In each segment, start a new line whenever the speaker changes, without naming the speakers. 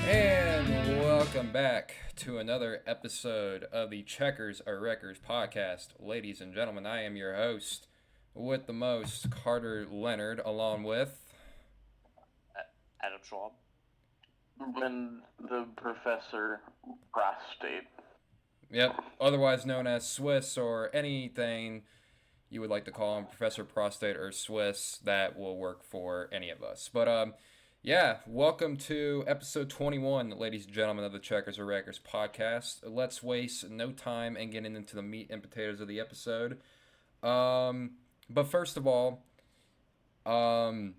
And welcome back to another episode of the Checkers or Wreckers podcast. Ladies and gentlemen, I am your host with the most, Carter Leonard, along with
Adam Schwab.
And the Professor Prostate.
Yep, otherwise known as Swiss, or anything you would like to call him, Professor Prostate or Swiss. That will work for any of us. But yeah, welcome to episode 21, ladies and gentlemen, of the Checkers or Wreckers podcast. Let's waste no time and get into the meat and potatoes of the episode. But first of all, I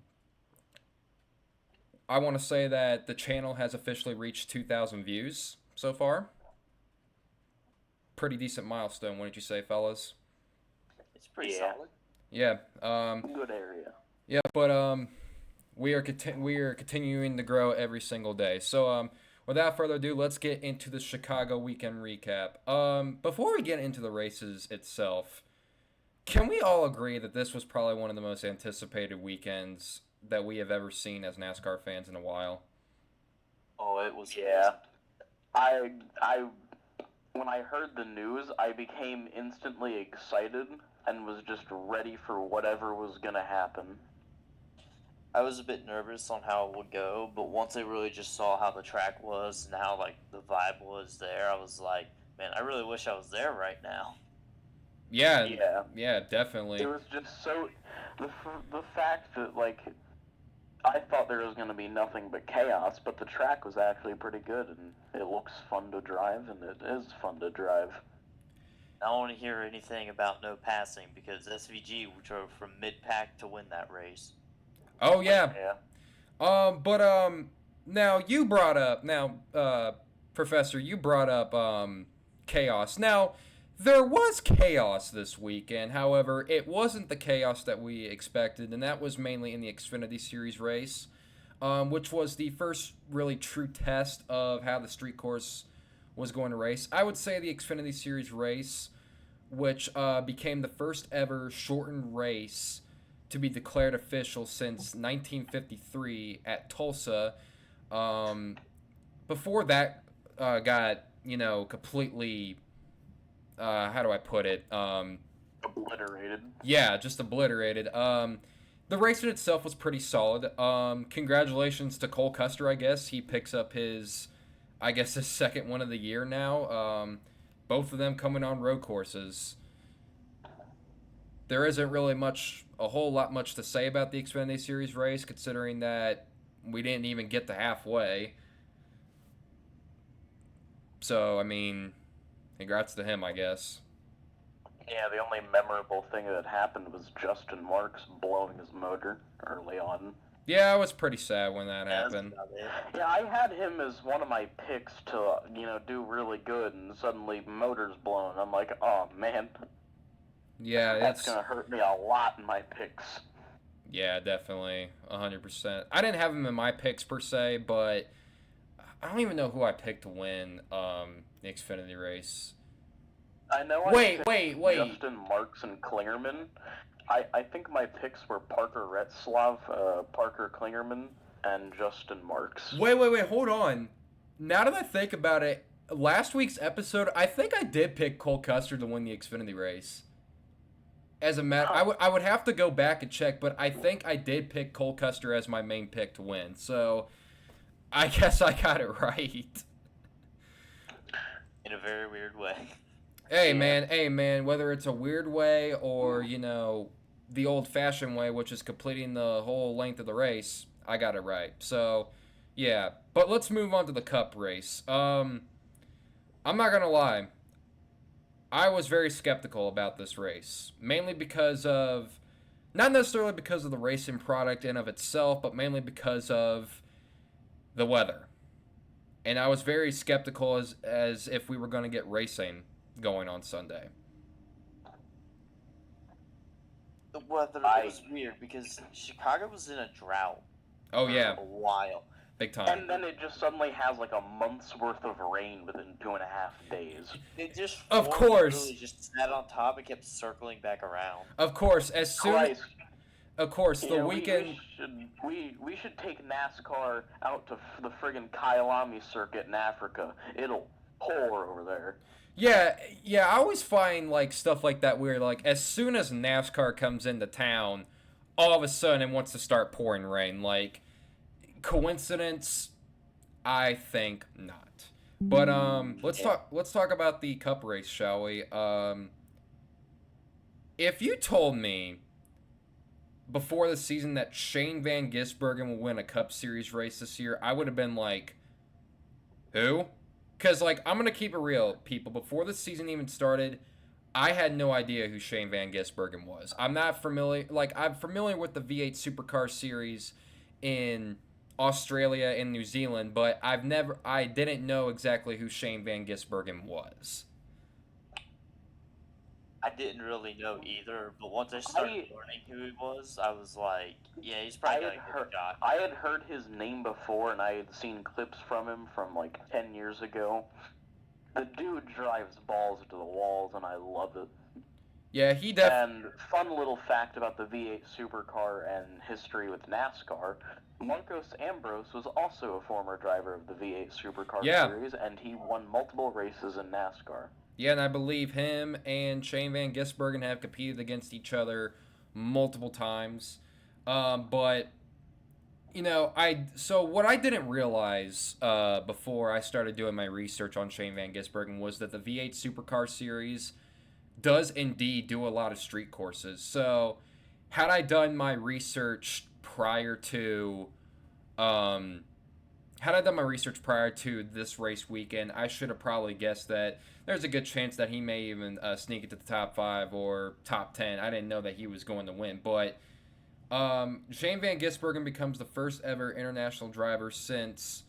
want to say that the channel has officially reached 2,000 views so far. Pretty decent milestone, wouldn't you say, fellas?
It's pretty solid.
Yeah.
Good area.
Yeah, but we are continuing to grow every single day. So without further ado, let's get into the Chicago weekend recap. Before we get into the races itself, can we all agree that this was probably one of the most anticipated weekends that we have ever seen as NASCAR fans in a while?
Oh, it was.
Yeah. I when I heard the news, I became instantly excited and was just ready for whatever was gonna happen.
I was a bit nervous on how it would go, but once I really just saw how the track was and how the vibe was there, I was like, man, I really wish I was there right now.
Yeah, definitely.
It was just so the fact that I thought there was going to be nothing but chaos, but the track was actually pretty good, and it looks fun to drive, and it is fun to drive.
I don't want to hear anything about no passing, because SVG drove from mid-pack to win that race.
Oh, yeah.
Yeah.
Now you brought up, Professor, you brought up, chaos. Now, there was chaos this weekend. However, it wasn't the chaos that we expected, and that was mainly in the Xfinity Series race, which was the first really true test of how the street course was going to race. I would say the Xfinity Series race, which became the first ever shortened race to be declared official since 1953 at Tulsa. Before that got, completely... how do I put it?
Obliterated.
Yeah, just obliterated. The race in itself was pretty solid. Congratulations to Cole Custer, I guess. He picks up his second one of the year now. Both of them coming on road courses. There isn't really a whole lot much to say about the Xfinity Series race, considering that we didn't even get to halfway. So, I mean... congrats to him, I guess.
Yeah, the only memorable thing that happened was Justin Marks blowing his motor early on.
Yeah, I was pretty sad when that happened.
Yeah, I had him as one of my picks to, do really good, and suddenly motor's blown. I'm like, oh, man.
Yeah,
that's going to hurt me a lot in my picks.
Yeah, definitely, 100%. I didn't have him in my picks, per se, but... I don't even know who I picked to win the Xfinity race.
I know
Wait.
Justin Marks and Klingerman. I think my picks were Parker Retzlaff, Parker Klingerman, and Justin Marks.
Wait, hold on. Now that I think about it, last week's episode, I think I did pick Cole Custer to win the Xfinity race. As a matter, I would have to go back and check, but I think I did pick Cole Custer as my main pick to win. So... I guess I got it right.
In a very weird way.
Hey, man, whether it's a weird way or, the old-fashioned way, which is completing the whole length of the race, I got it right. So, yeah. But let's move on to the Cup race. I'm not going to lie. I was very skeptical about this race, mainly because of, not necessarily because of the racing product in of itself, but mainly because of the weather. And I was very skeptical as if we were going to get racing going on Sunday.
The weather was weird because Chicago was in a drought
Oh
for
yeah,
a while.
big time.
And then it just suddenly has like a month's worth of rain within 2.5 days.
It just
Of
formed,
course.
really just sat on top and kept circling back around.
Of course, as soon
Christ.
of course the weekend.
We should take NASCAR out to the friggin' Kyalami circuit in Africa. It'll pour over there.
Yeah, I always find like stuff like that weird. Like as soon as NASCAR comes into town, all of a sudden it wants to start pouring rain. Like coincidence? I think not. But let's talk about the Cup race, shall we? If you told me before the season that Shane Van Gisbergen will win a Cup Series race this year, I would have been like, who? Because, like, I'm going to keep it real, people. Before the season even started, I had no idea who Shane Van Gisbergen was. I'm not familiar. Like, I'm familiar with the V8 Supercar Series in Australia and New Zealand, but I didn't know exactly who Shane Van Gisbergen was.
I didn't really know either, but once I started learning who he was, I was like, yeah, he's probably got a good shot.
I had heard his name before, and I had seen clips from him from like 10 years ago. The dude drives balls to the walls, and I love it.
Yeah, he definitely...
And fun little fact about the V8 Supercar and history with NASCAR, Marcos Ambrose was also a former driver of the V8 Supercar Series, and he won multiple races in NASCAR.
Yeah, and I believe him and Shane Van Gisbergen have competed against each other multiple times. But, you know, so what I didn't realize before I started doing my research on Shane Van Gisbergen was that the V8 Supercar Series does indeed do a lot of street courses. So, had I done my research prior to... Had I done my research prior to this race weekend, I should have probably guessed that there's a good chance that he may even sneak into the top 5 or top 10. I didn't know that he was going to win. But Shane Van Gisbergen becomes the first ever international driver since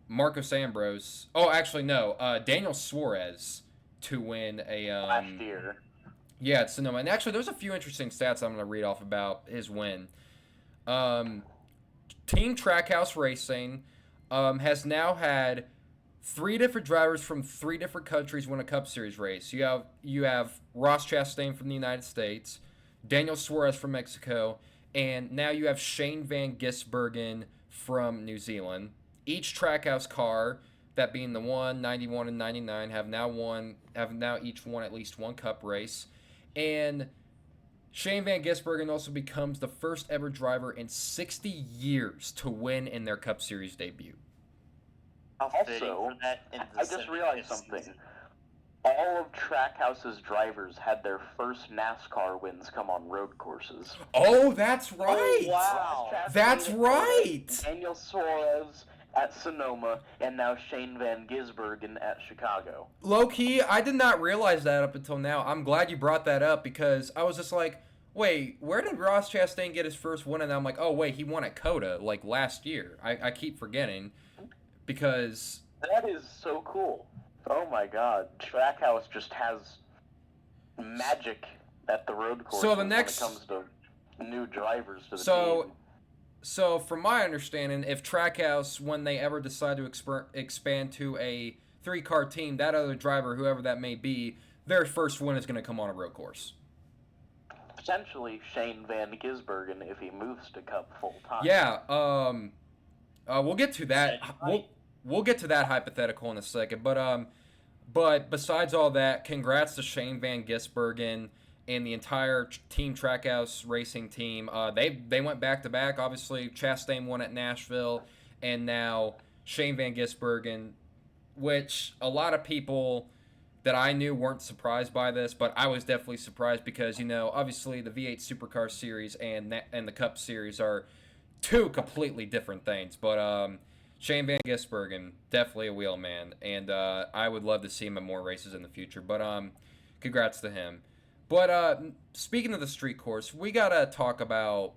Marcos Ambrose. Oh, actually, no. Daniel Suarez to win a...
last year.
Yeah, it's Sonoma. And actually, there's a few interesting stats I'm going to read off about his win. Team Trackhouse Racing... has now had 3 different drivers from 3 different countries win a Cup Series race. You have Ross Chastain from the United States, Daniel Suarez from Mexico, and now you have Shane Van Gisbergen from New Zealand. Each Trackhouse car, that being the 1, 91, and 99, have now each won at least one Cup race. And Shane Van Gisbergen also becomes the first ever driver in 60 years to win in their Cup Series debut.
Also, I just realized something. All of Trackhouse's drivers had their first NASCAR wins come on road courses.
Oh, that's right!
Oh, wow.
That's right!
Daniel Suarez at Sonoma, and now Shane Van Gisbergen at Chicago.
Low-key, I did not realize that up until now. I'm glad you brought that up because I was just like, wait, where did Ross Chastain get his first win? And I'm like, oh, wait, he won at COTA, like, last year. I keep forgetting because...
That is so cool. Oh, my God. Trackhouse just has magic at the road course when it comes to new drivers to the team.
So, from my understanding, if Trackhouse, when they ever decide to expand to a 3-car team, that other driver, whoever that may be, their first win is going to come on a road course.
Potentially Shane Van Gisbergen if he moves to Cup full time.
Yeah, we'll get to that. We'll get to that hypothetical in a second. But besides all that, congrats to Shane Van Gisbergen and the entire Team Trackhouse racing team. They went back to back. Obviously, Chastain won at Nashville, and now Shane Van Gisbergen, which a lot of people that I knew weren't surprised by this, but I was definitely surprised because, you know, obviously the V8 Supercar Series and the Cup Series are 2 completely different things. But Shane Van Gisbergen, definitely a wheelman, and I would love to see him in more races in the future. But congrats to him. But speaking of the street course, we got to talk about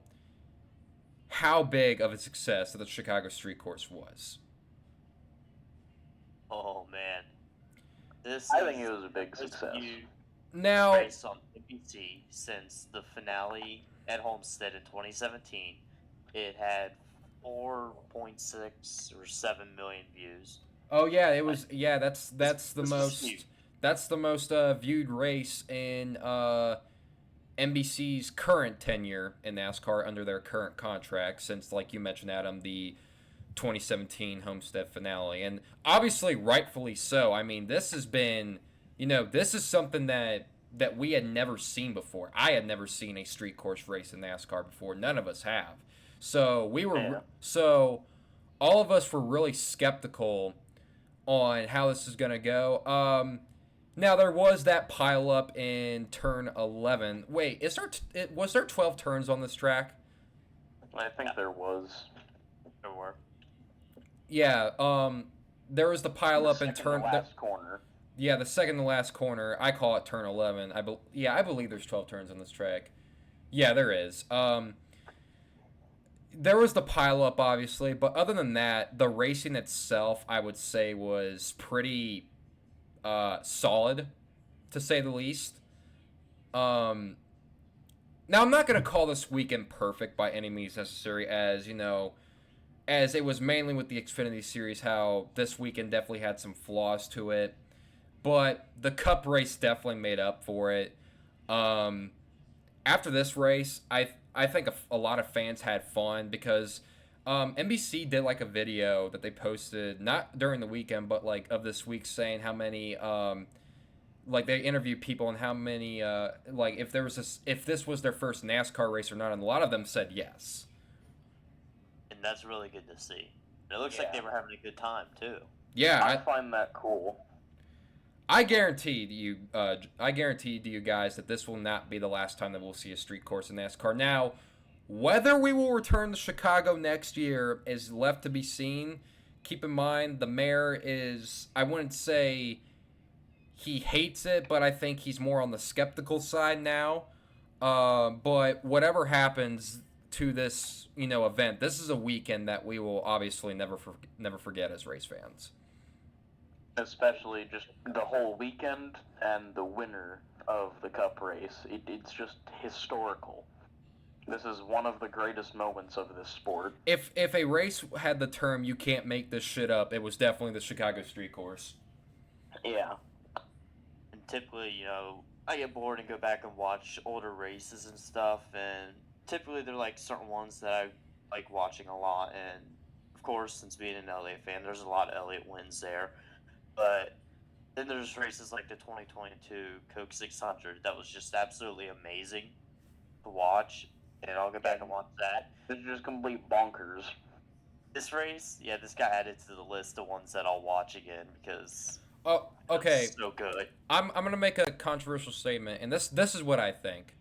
how big of a success the Chicago street course was.
Oh, man. This
I
is
think it was a big
most
success.
viewed
Now,
race on NBC since the finale at Homestead in 2017. It had 4.6 or 7 million views.
oh yeah, it
Like,
was yeah. That's the
this was huge.
most viewed race in NBC's current tenure in NASCAR under their current contract since, like you mentioned, Adam, the 2017 Homestead finale, and obviously rightfully so. I mean, this has been, this is something that we had never seen before. I had never seen a street course race in NASCAR before. None of us have. So
Yeah.
all of us were really skeptical on how this is gonna go. Now there was that pile up in turn 11. Wait, was there 12 turns on this track?
I think there was.
There were.
Yeah. There was the pile up in
Second to
turn.
last corner.
Yeah, the second to last corner. I call it turn 11. I believe there's 12 turns on this track. Yeah, there is. There was the pile up, obviously, but other than that, the racing itself, I would say, was pretty solid, to say the least. Now, I'm not going to call this weekend perfect by any means necessary, as it was mainly with the Xfinity Series, how this weekend definitely had some flaws to it. But the Cup race definitely made up for it. After this race, I think a lot of fans had fun because NBC did like a video that they posted not during the weekend, but like of this week, saying how many like they interviewed people and how many like if this was their first NASCAR race or not, and a lot of them said yes.
And that's really good to see. And it looks like
Yeah.
they were having a good time, too.
Yeah,
I find that cool.
I guarantee to you guys that this will not be the last time that we'll see a street course in NASCAR. Now, whether we will return to Chicago next year is left to be seen. Keep in mind, the mayor is, I wouldn't say he hates it, but I think he's more on the skeptical side now. But whatever happens to this, event, this is a weekend that we will obviously never forget as race fans.
Especially just the whole weekend and the winner of the Cup race. It's just historical. This is one of the greatest moments of this sport.
If a race had the term "you can't make this shit up," it was definitely the Chicago Street Course.
Yeah.
And typically, I get bored and go back and watch older races and stuff, and typically they're like certain ones that I like watching a lot, and of course, since being an LA fan, there's a lot of Elliott wins there. But then there's races like the 2022 Coke 600 that was just absolutely amazing to watch, and I'll go back and watch that.
It's just complete bonkers.
This race, yeah, this got added to the list of ones that I'll watch again because
Oh, okay.
it's so good.
I'm gonna make a controversial statement, and this is what I think.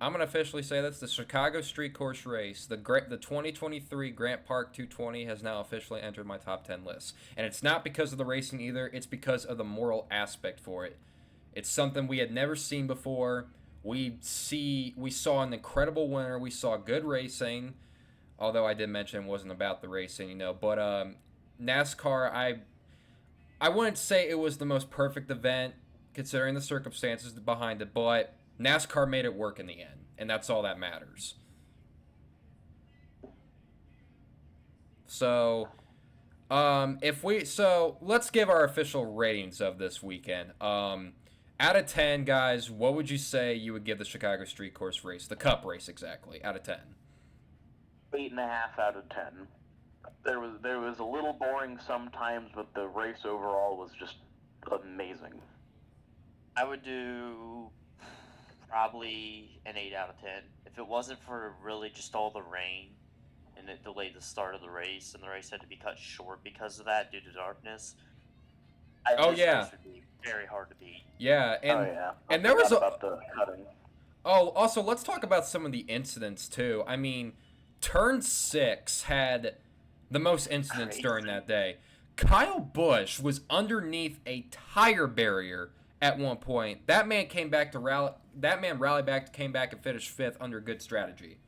I'm gonna officially say this: the Chicago Street Course race, the 2023 Grant Park 220, has now officially entered my top 10 list, and it's not because of the racing either. It's because of the moral aspect for it. It's something we had never seen before. We saw an incredible winner. We saw good racing, although I did mention it wasn't about the racing, But NASCAR, I wouldn't say it was the most perfect event considering the circumstances behind it, but NASCAR made it work in the end, and that's all that matters. So, let's give our official ratings of this weekend. Out of 10, guys, what would you say you would give the Chicago Street Course race, the Cup race exactly, out of 10?
8.5 out of 10. There was a little boring sometimes, but the race overall was just amazing.
I would do probably an 8 out of 10. If it wasn't for really just all the rain and it delayed the start of the race, and the race had to be cut short because of that due to darkness, this race would be very hard to beat.
Yeah, and there was
about the cutting.
Oh, also, let's talk about some of the incidents, too. I mean, Turn 6 had the most incidents during that day. Kyle Busch was underneath a tire barrier at one point. That man came back to rally. That man rallied back, came back and finished 5th under good strategy.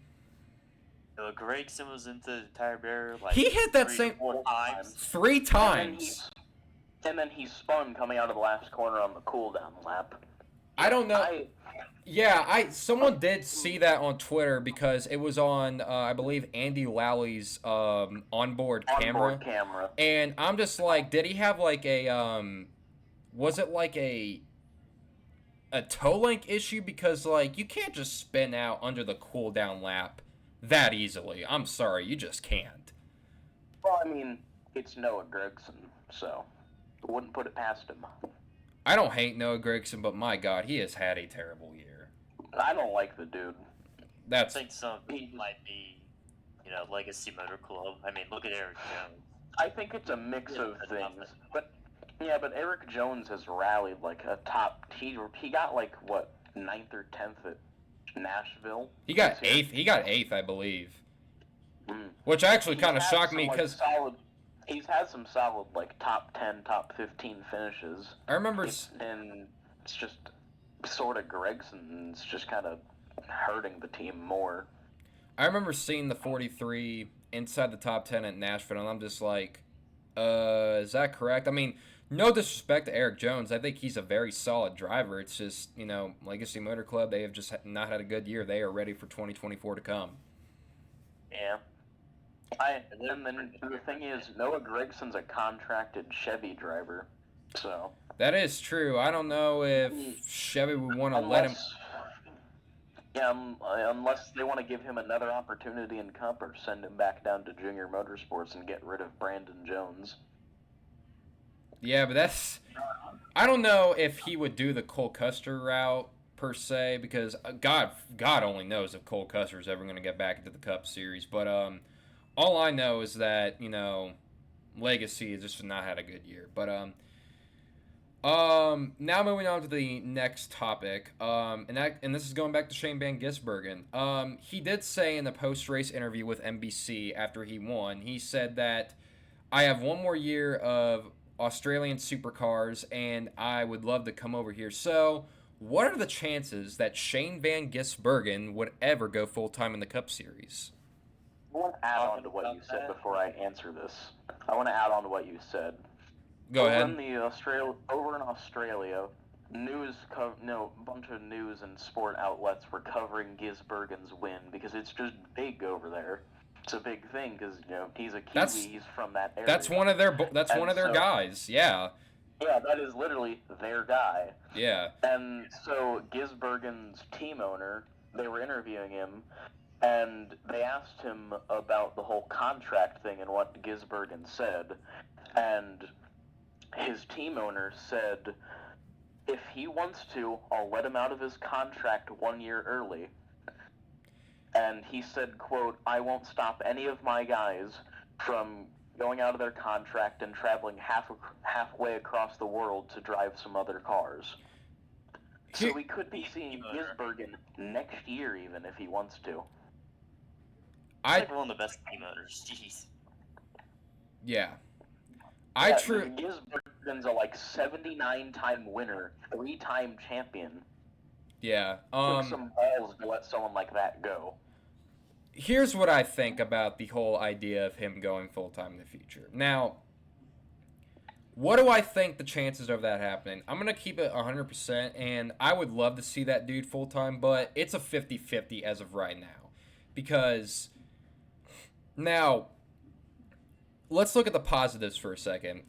Gregson was into the tire barrier like
he hit that
three
same
or 4 times.
3 times.
And then he spun coming out of the last corner on the cooldown lap.
I don't know. Yeah, someone did see that on Twitter because it was on, I believe, Andy Lally onboard camera. And I'm just like, did he have like was it like a toe link issue? Because like you can't just spin out under the cooldown lap that easily. I'm sorry, you just can't.
Well, I mean, it's Noah Gragson, so I wouldn't put it past him.
I don't hate Noah Gragson, but my God, he has had a terrible year.
I don't like the dude.
I think some people might be, Legacy Motor Club. I mean, look at Eric Jones.
I think it's a mix of things, but Eric Jones has rallied like a top. He got like what 9th or 10th at Nashville.
He got 8th. He got 8th, I believe. Which actually kind of shocked me because
he's had some solid like top 10, top 15 finishes.
I remember,
and it's just sort of Gregson's just kind of hurting the team more.
I remember seeing the 43 inside the top 10 at Nashville, and I'm just like, is that correct? I mean, no disrespect to Eric Jones. I think he's a very solid driver. It's just, Legacy Motor Club, they have just not had a good year. They are ready for 2024 to come.
Yeah. And then the thing is, Noah Gregson's a contracted Chevy driver, so...
That is true. I don't know if Chevy would want to let him...
Yeah, unless they want to give him another opportunity in Cup or send him back down to Junior Motorsports and get rid of Brandon Jones.
Yeah, but that's... I don't know if he would do the Cole Custer route, per se, because God only knows if Cole Custer is ever going to get back into the Cup Series, but all I know is that, Legacy has just not had a good year. But now moving on to the next topic, and this is going back to Shane Van Gisbergen. He did say in the post-race interview with NBC after he won, he said that I have one more year of Australian supercars, and I would love to come over here. So, what are the chances that Shane Van Gisbergen would ever go full-time in the Cup Series?
I want to add on to what you said before I answer this. I want to add on to what you said.
Go ahead.
Over in Australia, a bunch of news and sport outlets were covering Gisbergen's win because it's just big over there. It's a big thing because he's a Kiwi. He's from that area.
That's one of their guys. Yeah.
Yeah, that is literally their guy.
Yeah.
And so Gisbergen's team owner, they were interviewing him. And they asked him about the whole contract thing and what Gisbergen said. And his team owner said, if he wants to, I'll let him out of his contract 1 year early. And he said, quote, I won't stop any of my guys from going out of their contract and traveling halfway across the world to drive some other cars. So we could be seeing Gisbergen next year even if he wants to.
He's like one of the best team owners. Jeez.
Yeah.
Gisbergen's a 79-time winner, 3-time champion.
Yeah.
Took some balls to let someone like that go.
Here's what I think about the whole idea of him going full-time in the future. Now, what do I think the chances of that happening? I'm going to keep it 100%, and I would love to see that dude full-time, but it's a 50-50 as of right now. Because... Now, let's look at the positives for a second.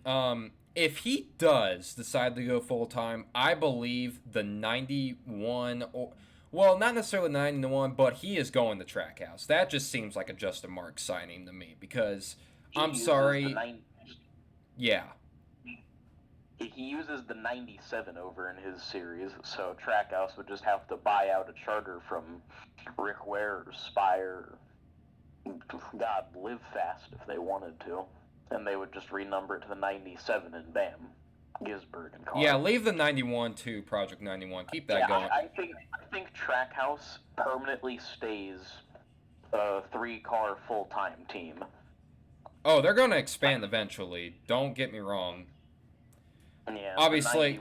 If he does decide to go full-time, I believe the 91, well, not necessarily 91, but he is going to Trackhouse. That just seems like a Justin Marks signing to me because, I'm sorry. Yeah.
He uses the 97 over in his series, so Trackhouse would just have to buy out a charter from Rick Ware or Spire God, Live Fast if they wanted to, and they would just renumber it to the 97 and bam, Gisbergen car.
Yeah, leave the 91 to Project 91. Keep that going.
I think Trackhouse permanently stays a 3-car full-time team.
Oh, they're going to expand eventually. Don't get me wrong.
Yeah,
obviously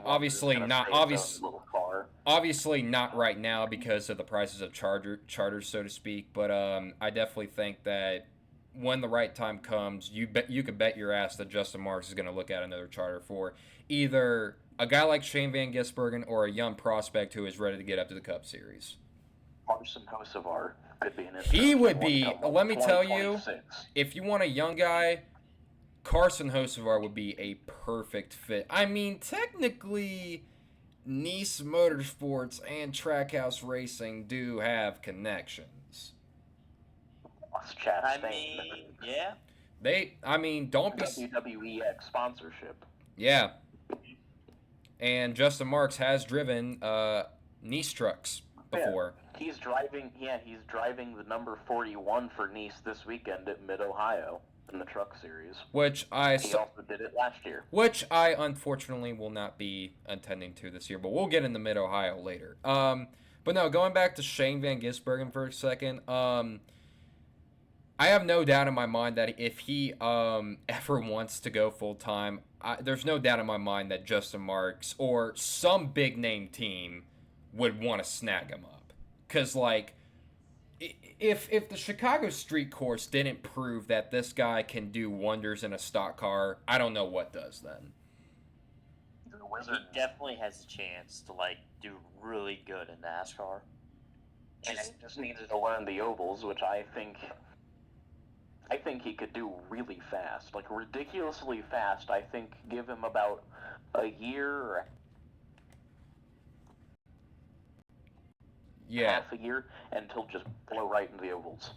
not right now because of the prices of charters, so to speak. But I definitely think that when the right time comes, you could bet your ass that Justin Marks is going to look at another charter for either a guy like Shane Van Gisbergen or a young prospect who is ready to get up to the Cup Series.
Carson Hocevar could be an
He would
interesting
be.
one come
Let me tell you,
2026.
if you want a young guy, Carson Hocevar would be a perfect fit. I mean, technically, Nice Motorsports and Trackhouse Racing do have connections.
Lost Chastain.
I mean, yeah.
Don't be.
WWEX sponsorship.
Yeah. And Justin Marks has driven Nice trucks before.
Yeah, he's driving the number 41 for Nice this weekend at Mid-Ohio in the Truck Series. He also did it last year.
Which I unfortunately will not be attending to this year, but we'll get into Mid-Ohio later. But no, going back to Shane Van Gisbergen for a second, I have no doubt in my mind that if he ever wants to go full-time, there's no doubt in my mind that Justin Marks or some big-name team would want to snag him up. Because, like, if the Chicago Street Course didn't prove that this guy can do wonders in a stock car, I don't know what does then.
He definitely has a chance to, like, do really good in NASCAR.
And he just needs to learn the ovals, which I think he could do really fast, like ridiculously fast. I think give him about a year or half a year, and he'll just blow right into the ovals.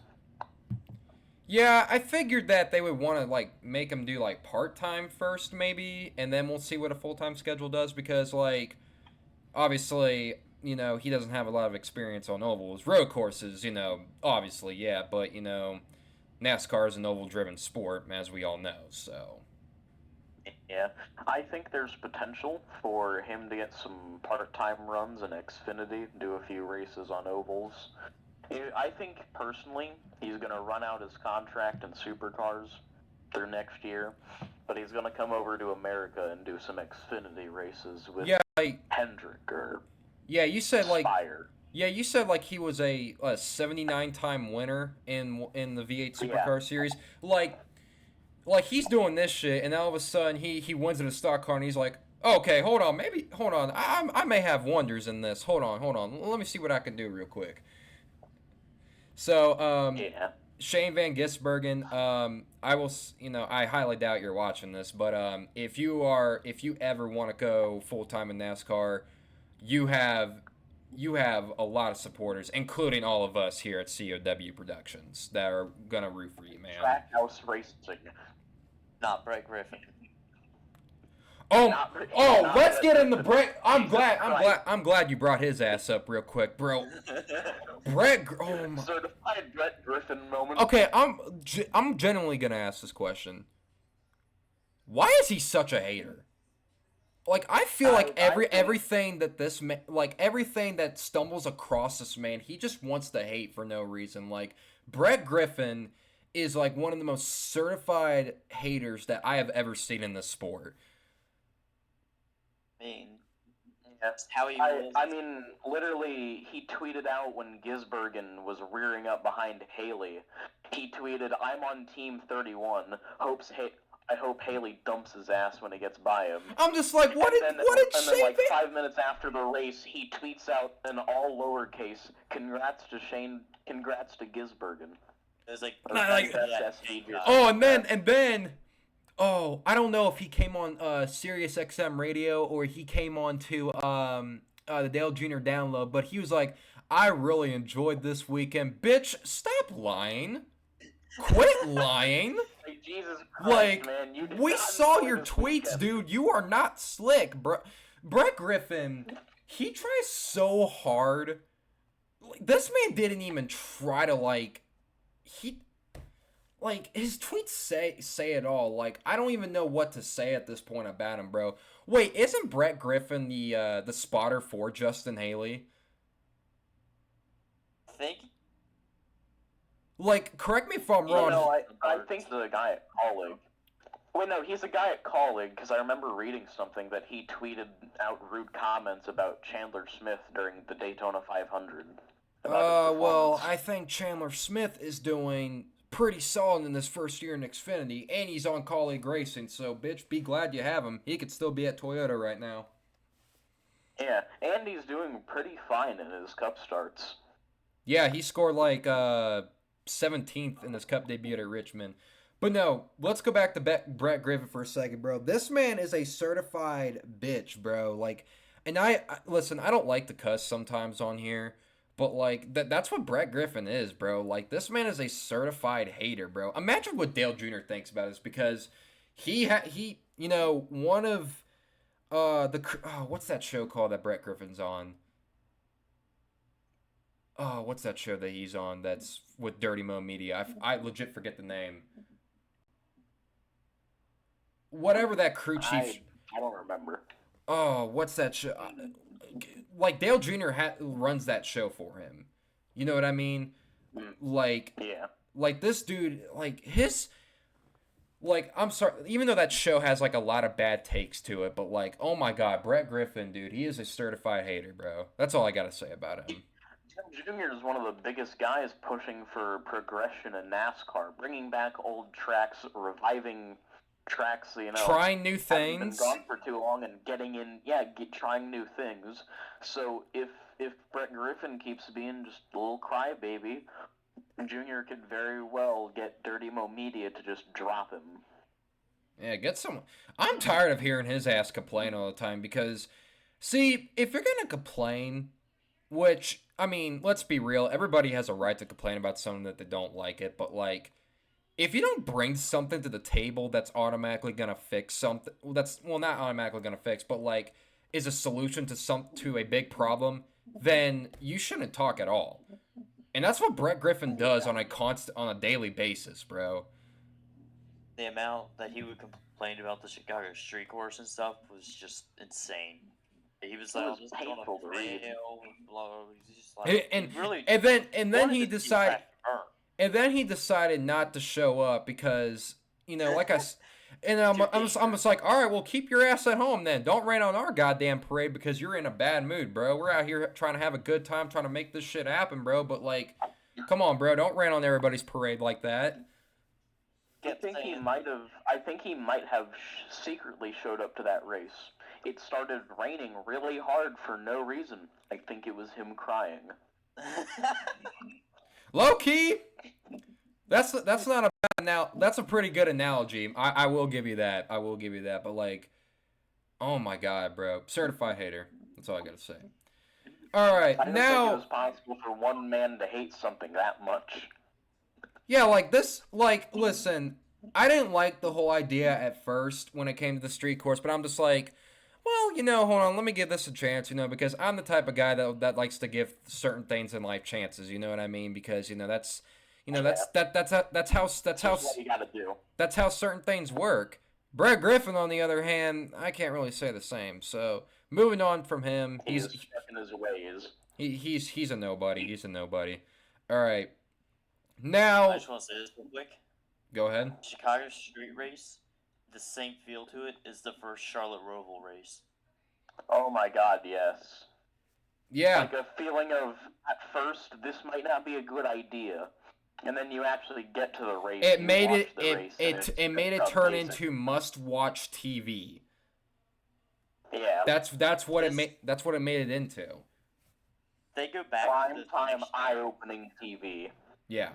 Yeah, I figured that they would want to like make him do like part-time first maybe, and then we'll see what a full-time schedule does, because like obviously, he doesn't have a lot of experience on ovals. Road courses, obviously, yeah, but NASCAR is an oval-driven sport, as we all know, so.
Yeah, I think there's potential for him to get some part-time runs in Xfinity, do a few races on ovals. I think, personally, he's going to run out his contract in supercars through next year, but he's going to come over to America and do some Xfinity races with Hendrick or
you said
Spire.
You said like he was a 79-time winner in the V8 Supercar Series. Like he's doing this shit, and all of a sudden he wins in a stock car, and he's like, okay, hold on, I may have wonders in this. Hold on, let me see what I can do real quick. So Shane Van Gisbergen, I highly doubt you're watching this, but if you ever want to go full time in NASCAR, you have a lot of supporters, including all of us here at COW Productions, that are gonna root for you, man.
Trackhouse Racing.
Not Brett Griffin.
Let's get into Brett. I'm glad you brought his ass up real quick, bro.
Certified Brett Griffin moment.
Okay, I'm genuinely gonna ask this question. Why is he such a hater? Like, I feel like everything that this man, like everything that stumbles across this man, he just wants to hate for no reason. Like, Brett Griffin is like one of the most certified haters that I have ever seen in this sport.
I mean, that's how he was.
I mean, literally, he tweeted out when Gisbergen was rearing up behind Haley. He tweeted, "I'm on Team 31. I hope Haley dumps his ass when he gets by him."
I'm just like, what did
then, like 5 minutes after the race, he tweets out in all lowercase, congrats to Gisbergen.
It was like,
I don't know if he came on Sirius XM radio or he came on to the Dale Jr. download, but he was like, I really enjoyed this weekend. Bitch, stop lying. Quit lying.
Like, Jesus Christ, man.
We saw your tweets, dude. You are not slick, bro. Brett Griffin, he tries so hard. This man didn't even try to, his tweets say it all. Like, I don't even know what to say at this point about him, bro. Wait, isn't Brett Griffin the spotter for Justin Haley?
I think.
Like, correct me if I'm wrong.
No, I think the guy at Colleague. Wait, no, he's a guy at Colleague, because I remember reading something that he tweeted out rude comments about Chandler Smith during the Daytona 500.
Well, I think Chandler Smith is doing pretty solid in his first year in Xfinity, and he's on colleague racing. So, bitch, be glad you have him. He could still be at Toyota right now.
Yeah, and he's doing pretty fine in his Cup starts.
Yeah, he scored like 17th in his Cup debut at Richmond. But no, let's go back to Brett Griffin for a second, bro. This man is a certified bitch, bro. Like, and listen, I don't like to cuss sometimes on here, but like that's what Brett Griffin is, bro. Like, this man is a certified hater, bro. Imagine what Dale Jr. thinks about this, because he one of what's that show called that Brett Griffin's on? Oh, what's that show that he's on that's with Dirty Mo Media? I legit forget the name. Whatever that crew chief.
I don't remember.
Oh, what's that show? Like, Dale Jr. runs that show for him. You know what I mean? Like,
yeah.
Like, this dude, like, I'm sorry, even though that show has, like, a lot of bad takes to it, but, like, oh my God, Brett Griffin, dude, he is a certified hater, bro. That's all I gotta say about him.
Junior is one of the biggest guys pushing for progression in NASCAR, bringing back old tracks, reviving tracks,
trying new things.
Been gone for too long and getting in, trying new things. So if Brett Griffin keeps being just a little crybaby, Junior could very well get Dirty Mo Media to just drop him.
Yeah, get some. I'm tired of hearing his ass complain all the time, because, see, if you're gonna complain, which, I mean, let's be real, everybody has a right to complain about something that they don't like it, but, like, if you don't bring something to the table that's automatically gonna fix something, not automatically gonna fix, but, like, is a solution to a big problem, then you shouldn't talk at all. And that's what Brett Griffin does on a daily basis, bro.
The amount that he would complain about the Chicago street course and stuff was just insane. He was like, "This is on a fail," blah. He's just like,
and then he decided. And then he decided not to show up because, like I'm just like, all right, well, keep your ass at home then. Don't rain on our goddamn parade because you're in a bad mood, bro. We're out here trying to have a good time, trying to make this shit happen, bro. But, like, come on, bro. Don't rain on everybody's parade like that.
I think he might have secretly showed up to that race. It started raining really hard for no reason. I think it was him crying.
Low key, that's not a bad now. That's a pretty good analogy. I will give you that. But, like, oh my God, bro, certified hater. That's all I gotta say. All right,
I don't think it was possible for one man to hate something that much.
Yeah, like this. Like, listen, I didn't like the whole idea at first when it came to the street course, but I'm just like, well, hold on, let me give this a chance, because I'm the type of guy that likes to give certain things in life chances, you know what I mean? Because, that's how
what you gotta do.
That's how certain things work. Brett Griffin, on the other hand, I can't really say the same. So, moving on from him,
he's stuck in his ways.
He's a nobody. He's a nobody. All right. Now,
I just want to say this real quick.
Go ahead.
Chicago street race, the same feel to it as the first Charlotte Roval race.
Oh my God, yes.
Yeah.
Like a feeling of, at first, this might not be a good idea, and then you actually get to the race.
It made it turn into must-watch TV.
Yeah.
That's what it made it into.
They go back
prime
to
time eye-opening TV.
Yeah.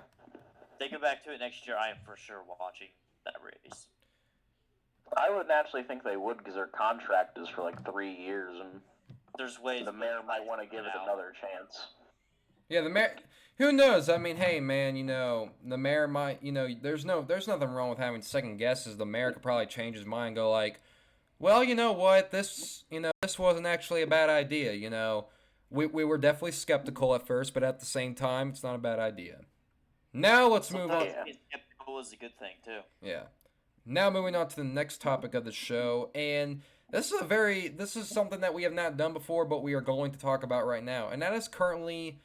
They go back to it next year, I am for sure watching that race.
I wouldn't actually think they would, because their contract is for like 3 years, and
there's ways
the mayor might want to give it another chance.
Yeah, the mayor. Who knows? I mean, hey, man, the mayor might, there's nothing wrong with having second guesses. The mayor could probably change his mind and go like, well, you know what, this wasn't actually a bad idea. We were definitely skeptical at first, but at the same time, it's not a bad idea. Now let's move on.
Being skeptical is a good thing too.
Yeah. Now moving on to the next topic of the show, and this is something that we have not done before, but we are going to talk about right now, and that is currently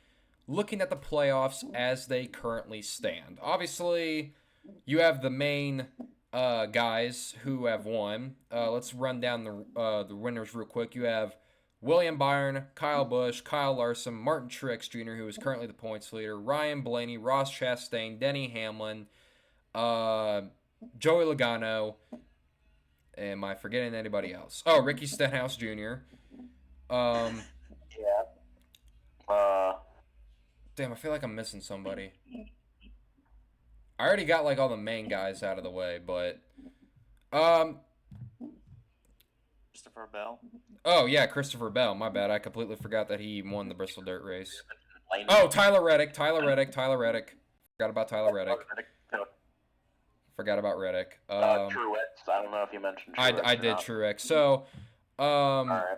looking at the playoffs as they currently stand. Obviously, you have the main guys who have won. Let's run down the winners real quick. You have William Byron, Kyle Busch, Kyle Larson, Martin Truex Jr., who is currently the points leader, Ryan Blaney, Ross Chastain, Denny Hamlin, Joey Logano. Am I forgetting anybody else? Oh, Ricky Stenhouse Jr. Um,
Yeah.
damn, I feel like I'm missing somebody. I already got like all the main guys out of the way, but um,
Christopher Bell.
oh yeah, Christopher Bell. My bad, I completely forgot that he won the Bristol Dirt Race.
Lane.
Oh, Tyler Reddick. Forgot about Tyler Reddick. Forgot about Reddick.
Truex. I don't know if you mentioned Truex.
I did Truex. So,
All right.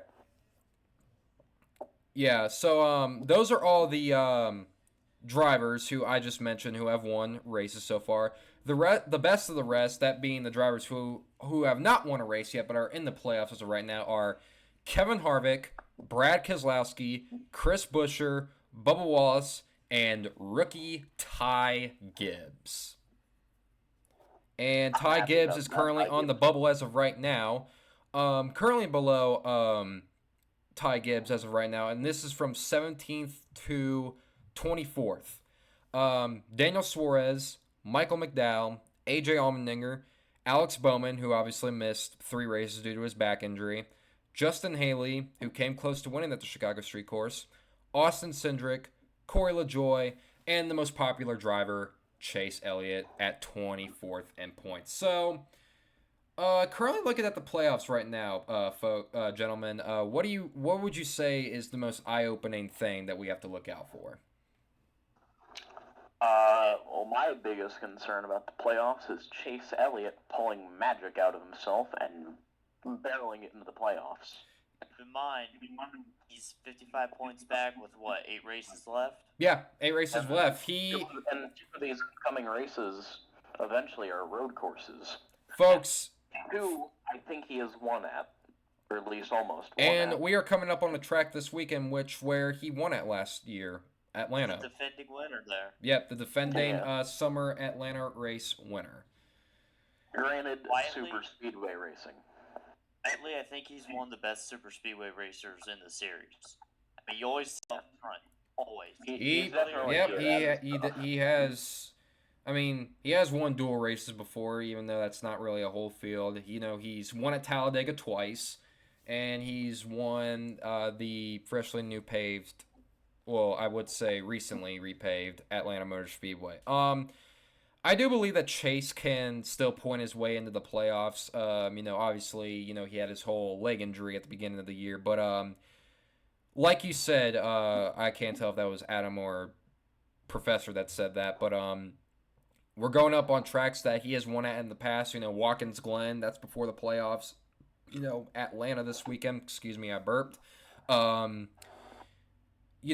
yeah. So, those are all the drivers who I just mentioned who have won races so far. The best of the rest, that being the drivers who have not won a race yet but are in the playoffs as of right now, are Kevin Harvick, Brad Keselowski, Chris Buescher, Bubba Wallace, and rookie Ty Gibbs. And Ty Gibbs is currently on the bubble as of right now. Currently below Ty Gibbs as of right now, and this is from 17th to 24th. Daniel Suarez, Michael McDowell, AJ Allmendinger, Alex Bowman, who obviously missed 3 races due to his back injury, Justin Haley, who came close to winning at the Chicago Street Course, Austin Cindric, Corey LaJoie, and the most popular driver, Chase Elliott, at 24th in points. So, currently looking at the playoffs right now, gentlemen, what would you say is the most eye-opening thing that we have to look out for?
Well, my biggest concern about the playoffs is Chase Elliott pulling magic out of himself and barreling it into the playoffs.
Keep in mind, he's 55 points back with what, 8 races left?
Yeah, 8 races left.
And 2 of these coming races eventually are road courses.
Folks,
2, I think he has won at, or at least almost won
and
at.
we are coming up on the track this weekend, where he won at last year, Atlanta.
The defending winner there.
Yep, the defending summer Atlanta race winner.
Granted,
Quietly,
super speedway racing.
Lately, I think he's one of the best super speedway racers in the series. I mean, you always see him up front, always.
He's definitely
Yep,
good.
he has. I mean, he has won dual races before, even though that's not really a whole field. You know, he's won at Talladega twice, and he's won the freshly new paved, well, I would say recently repaved Atlanta Motor Speedway. I do believe that Chase can still point his way into the playoffs. You know, obviously, you know, he had his whole leg injury at the beginning of the year, but like you said, I can't tell if that was Adam or Professor that said that, but we're going up on tracks that he has won at in the past. You know, Watkins Glen, that's before the playoffs. You know, Atlanta this weekend. Excuse me, I burped. You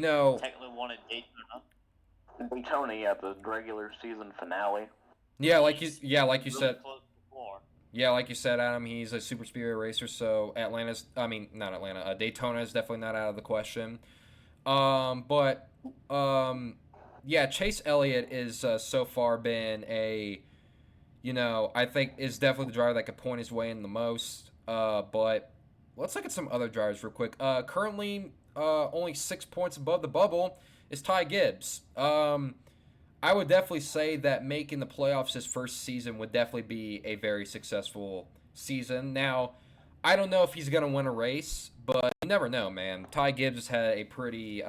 know,
Technically won at Daytona.
Tony at the regular season finale.
yeah, like you
Really
said.
close before.
Yeah, like you said, Adam, he's a super speedway racer, so Daytona is definitely not out of the question. Yeah, Chase Elliott is so far been I think is definitely the driver that could point his way in the most. But let's look at some other drivers real quick. Currently, only 6 points above the bubble is Ty Gibbs. I would definitely say that making the playoffs his first season would definitely be a very successful season. Now, I don't know if he's going to win a race, but you never know, man. Ty Gibbs has had a pretty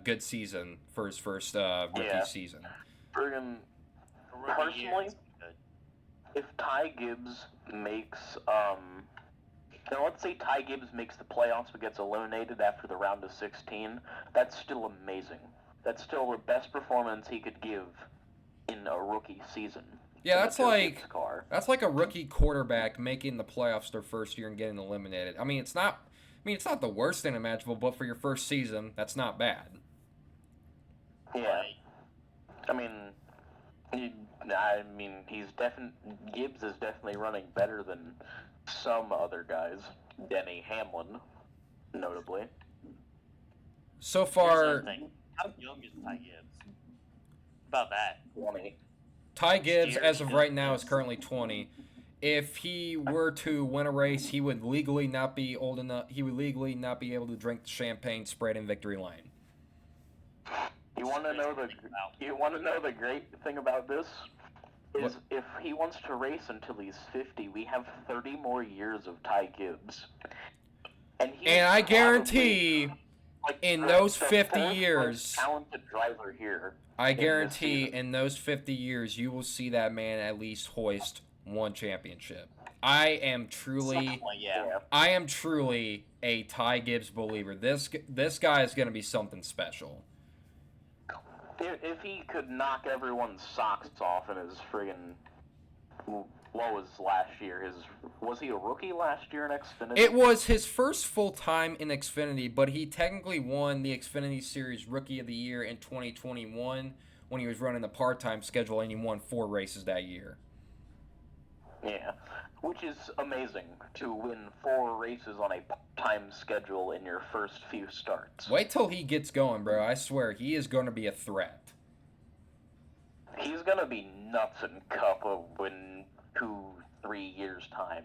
good season for his first rookie season.
Personally, if Ty Gibbs makes, now let's say Ty Gibbs makes the playoffs but gets eliminated after the round of 16, that's still amazing. That's still the best performance he could give in a rookie season.
Yeah, that's like a rookie quarterback making the playoffs their first year and getting eliminated. I mean, it's not the worst thing imaginable, but for your first season, that's not bad.
Yeah. Gibbs is definitely running better than some other guys. Denny Hamlin, notably.
So far,
how young is Ty Gibbs? About that.
20.
Ty Gibbs, as of right now, is currently 20. If he were to win a race, he would legally not be old enough. He would legally not be able to drink the champagne spread in victory lane.
You want to know the great thing about this? is if he wants to race until he's 50, we have 30 more years of Ty Gibbs. And
I
probably,
guarantee
like,
in
the
those
fourth
50
most
years,
talented driver here.
I
in this
guarantee
season.
in those 50 years, you will see that man at least hoist one championship. I am truly,
Yeah.
I am truly a Ty Gibbs believer. This guy is going to be something special.
If he could knock everyone's socks off in his friggin' what was last year? Was he a rookie last year in Xfinity?
It was his first full time in Xfinity, but he technically won the Xfinity Series Rookie of the Year in 2021 when he was running the part-time schedule, and he won 4 races that year.
Yeah, which is amazing to win 4 races on a time schedule in your first few starts.
Wait till he gets going, bro. I swear, he is going to be a threat.
He's gonna be nuts in Cup in 2-3 years time.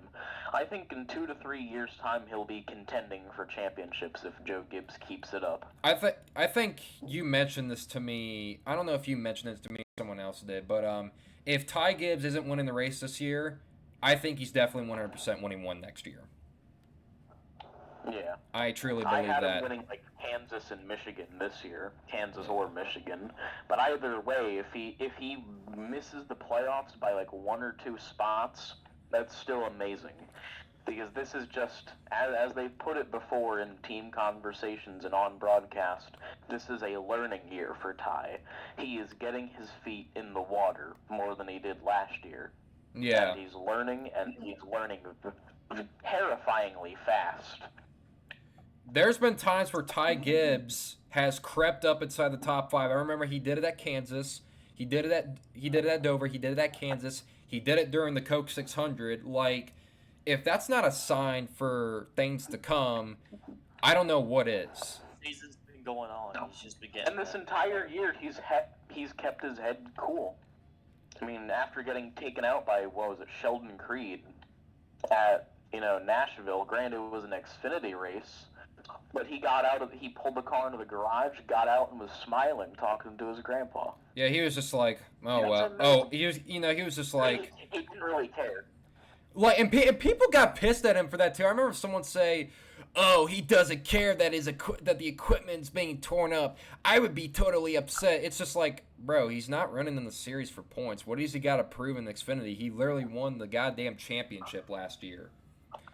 I think in 2 to 3 years time he'll be contending for championships if Joe Gibbs keeps it up.
I think you mentioned this to me. I don't know if you mentioned this to me or someone else did, but if Ty Gibbs isn't winning the race this year, I think he's definitely 100% winning one next year.
Yeah.
I truly
I
believe
had
that.
him winning like Kansas and Michigan this year, Kansas or Michigan. But either way, if he misses the playoffs by like 1 or 2 spots, that's still amazing. Because this is just, as they've put it before in team conversations and on broadcast, this is a learning year for Ty. He is getting his feet in the water more than he did last year.
Yeah.
And he's learning terrifyingly fast.
There's been times where Ty Gibbs has crept up inside the top 5. I remember he did it at Kansas. He did it at Dover. He did it at Kansas. He did it during the Coke 600. Like, if that's not a sign for things to come, I don't know what is.
Season's been going on. He's just been getting.
And this entire year, he's kept his head cool. I mean, after getting taken out by Sheldon Creed at Nashville. Granted, it was an Xfinity race, but he pulled the car into the garage, got out, and was smiling, talking to his grandpa.
Yeah, he was just like, oh
That's
well.
amazing.
Oh, he was just like.
He didn't really care.
Like, and people got pissed at him for that too. I remember someone say, "Oh, he doesn't care that that the equipment's being torn up." I would be totally upset. It's just like, bro, he's not running in the series for points. What has he got to prove in Xfinity? He literally won the goddamn championship last year.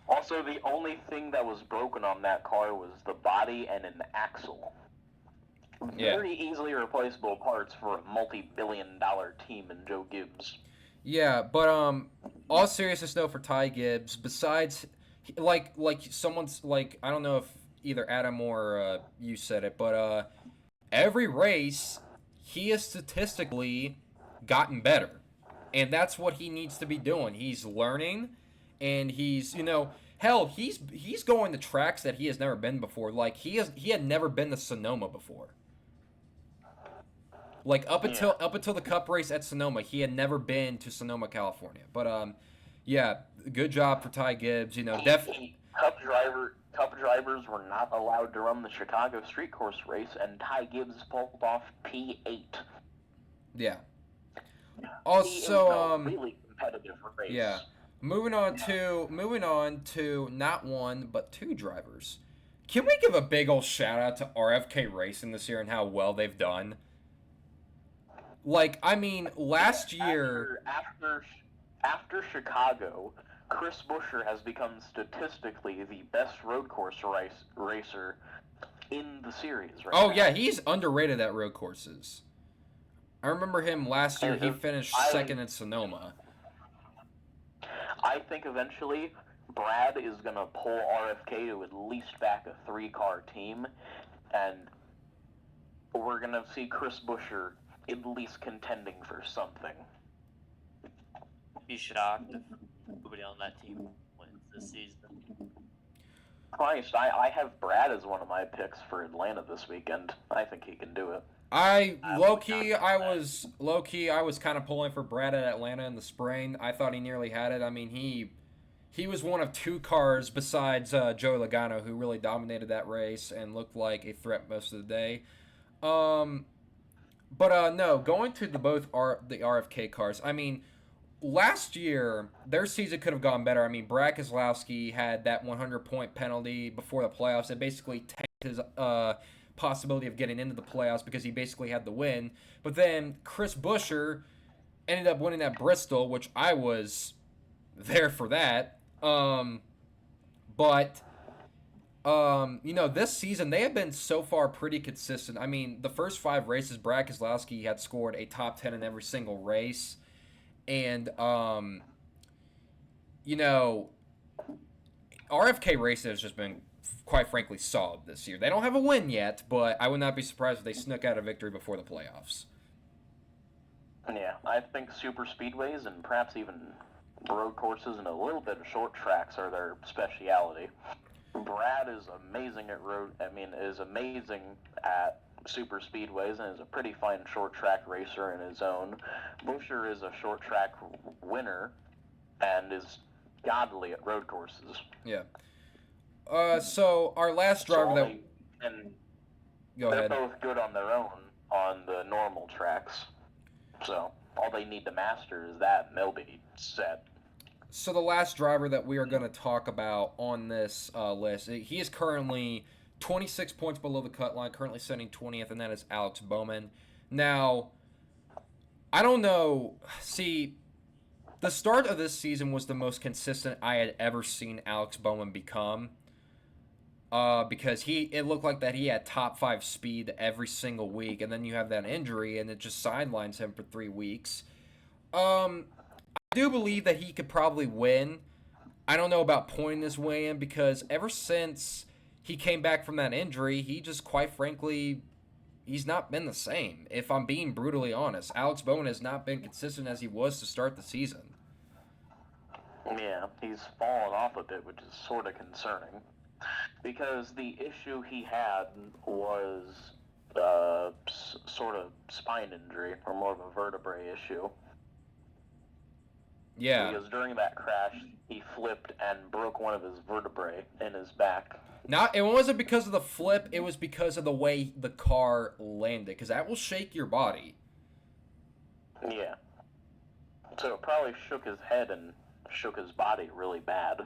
Also, the only thing that was broken on that car was the body and an axle.
Yeah.
Very easily replaceable parts for a multi-billion-dollar team in Joe Gibbs.
Yeah, but all seriousness though, for Ty Gibbs, besides like someone's like, I don't know if either Adam or you said it, but every race he has statistically gotten better, and that's what he needs to be doing. He's learning, and he's hell, he's going to tracks that he has never been before. Like he had never been to Sonoma before. Like up until the Cup race at Sonoma, he had never been to Sonoma, California. But yeah, good job for Ty Gibbs. Definitely.
Cup drivers were not allowed to run the Chicago Street Course race, and Ty Gibbs pulled off P8.
Yeah. Also,
P8 really competitive race.
Yeah. Moving on to not one but 2 drivers. Can we give a big old shout out to RFK Racing this year and how well they've done? Like, I mean, last year...
After Chicago, Chris Buescher has become statistically the best road course racer in the series right now.
Oh, yeah, he's underrated at road courses. I remember him last year, he finished second in Sonoma.
I think eventually Brad is going to pull RFK to at least back a 3-car team, and we're going to see Chris Buescher at least contending for something.
Be shocked if nobody on that team wins this season.
Christ, I have Brad as one of my picks for Atlanta this weekend. I think he can do it.
I was kind of pulling for Brad at Atlanta in the spring. I thought he nearly had it. I mean, he was one of 2 cars besides Joey Logano who really dominated that race and looked like a threat most of the day. But no, going to the RFK cars. I mean, last year, their season could have gone better. I mean, Brad Keselowski had that 100-point penalty before the playoffs. It basically tanked his possibility of getting into the playoffs because he basically had the win. But then Chris Buescher ended up winning at Bristol, which I was there for that. But this season they have been so far pretty consistent. I mean, the first 5 races, Brad Keselowski had scored a top 10 in every single race. And RFK Racing has just been, quite frankly, solid this year. They don't have a win yet, but I would not be surprised if they snuck out a victory before the playoffs.
Yeah, I think super speedways and perhaps even road courses and a little bit of short tracks are their speciality. Brad is amazing at is amazing at super speedways and is a pretty fine short track racer in his own. Buescher is a short track winner and is godly at road courses.
Yeah. So our last driver Go
they're
ahead.
both good on their own on the normal tracks. So all they need to master is that, and they'll be set.
So the last driver that we are going to talk about on this list, he is currently 26 points below the cut line, currently sitting 20th, and that is Alex Bowman. Now, I don't know. See, the start of this season was the most consistent I had ever seen Alex Bowman become. Because it looked like that he had top 5 speed every single week, and then you have that injury, and it just sidelines him for 3 weeks. I do believe that he could probably win. I don't know about pointing his way in because ever since he came back from that injury, he just, quite frankly, he's not been the same. If I'm being brutally honest, Alex Bowman has not been consistent as he was to start the season.
Yeah, he's fallen off a bit, which is sort of concerning. Because the issue he had was sort of spine injury, or more of a vertebrae issue.
Yeah.
Because during that crash, he flipped and broke one of his vertebrae in his back.
It wasn't because of the flip, it was because of the way the car landed, because that will shake your body.
Yeah. So it probably shook his head and shook his body really bad.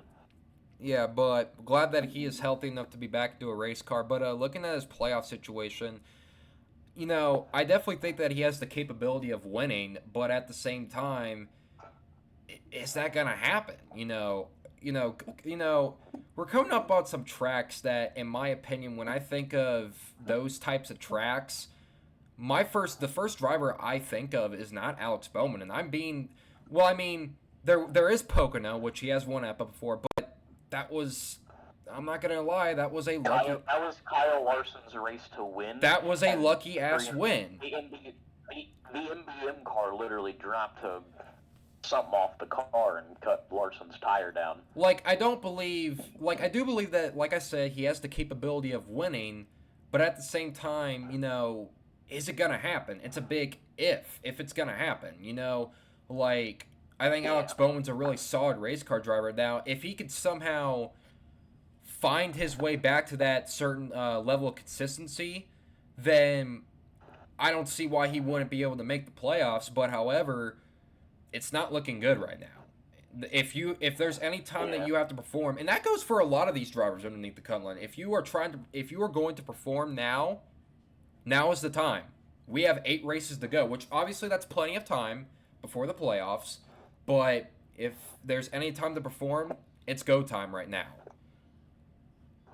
Yeah, but glad that he is healthy enough to be back to a race car. But looking at his playoff situation, I definitely think that he has the capability of winning, but at the same time, is that gonna happen? We're coming up on some tracks that, in my opinion, when I think of those types of tracks, the first driver I think of is not Alex Bowman, and there is Pocono, which he has won at before, but that was, I'm not gonna lie, that was a lucky.
That was Kyle Larson's race to win.
That was a lucky ass win.
The MBM car literally dropped something off the car and cut Larson's tire down.
I do believe that, like I said, he has the capability of winning, but at the same time, is it gonna happen? It's a big if it's gonna happen. I think Alex Bowman's a really solid race car driver. Now, if he could somehow find his way back to that certain level of consistency, then I don't see why he wouldn't be able to make the playoffs. But however, it's not looking good right now. If there's any time that you have to perform, and that goes for a lot of these drivers underneath the cut line. If you are going to perform now is the time. We have 8 races to go, which obviously that's plenty of time before the playoffs. But if there's any time to perform, it's go time right now.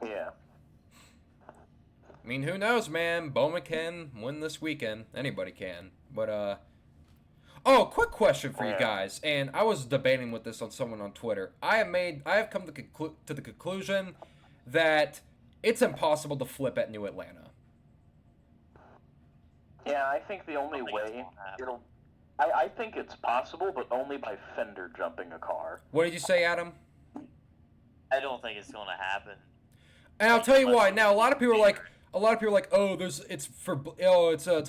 Yeah.
I mean, who knows, man? Bowman can win this weekend. Anybody can. But, quick question for you guys. And I was debating with this on someone on Twitter. I have come to the conclusion that it's impossible to flip at New Atlanta.
Yeah, I think the only way I think it's possible, but only by fender jumping a car.
What did you say, Adam?
I don't think it's going to happen.
And I'll tell you why. Now, a lot of people are like, oh, it's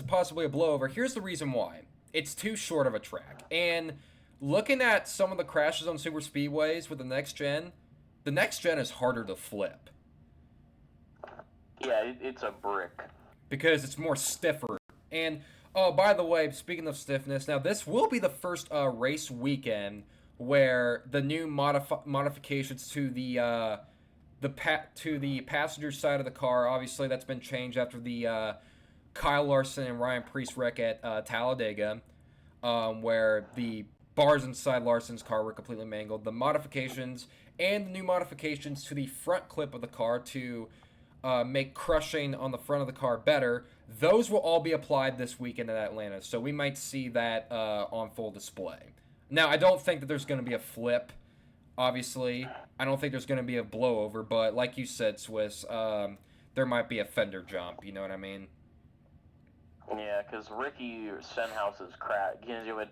possibly a blowover. Here's the reason why. It's too short of a track. And looking at some of the crashes on super speedways with the next gen is harder to flip.
Yeah, it's a brick.
Because it's more stiffer. And Oh, by the way, speaking of stiffness, now this will be the first race weekend where the new modifications to the passenger side of the car. Obviously, that's been changed after the Kyle Larson and Ryan Preece wreck at Talladega, where the bars inside Larson's car were completely mangled. The modifications and the new modifications to the front clip of the car to make crushing on the front of the car better. Those will all be applied this weekend in Atlanta, so we might see that on full display. Now, I don't think that there's going to be a flip, obviously. I don't think there's going to be a blowover, but like you said, Swiss, there might be a fender jump, you know what I mean?
Yeah, because Ricky Stenhouse's crash,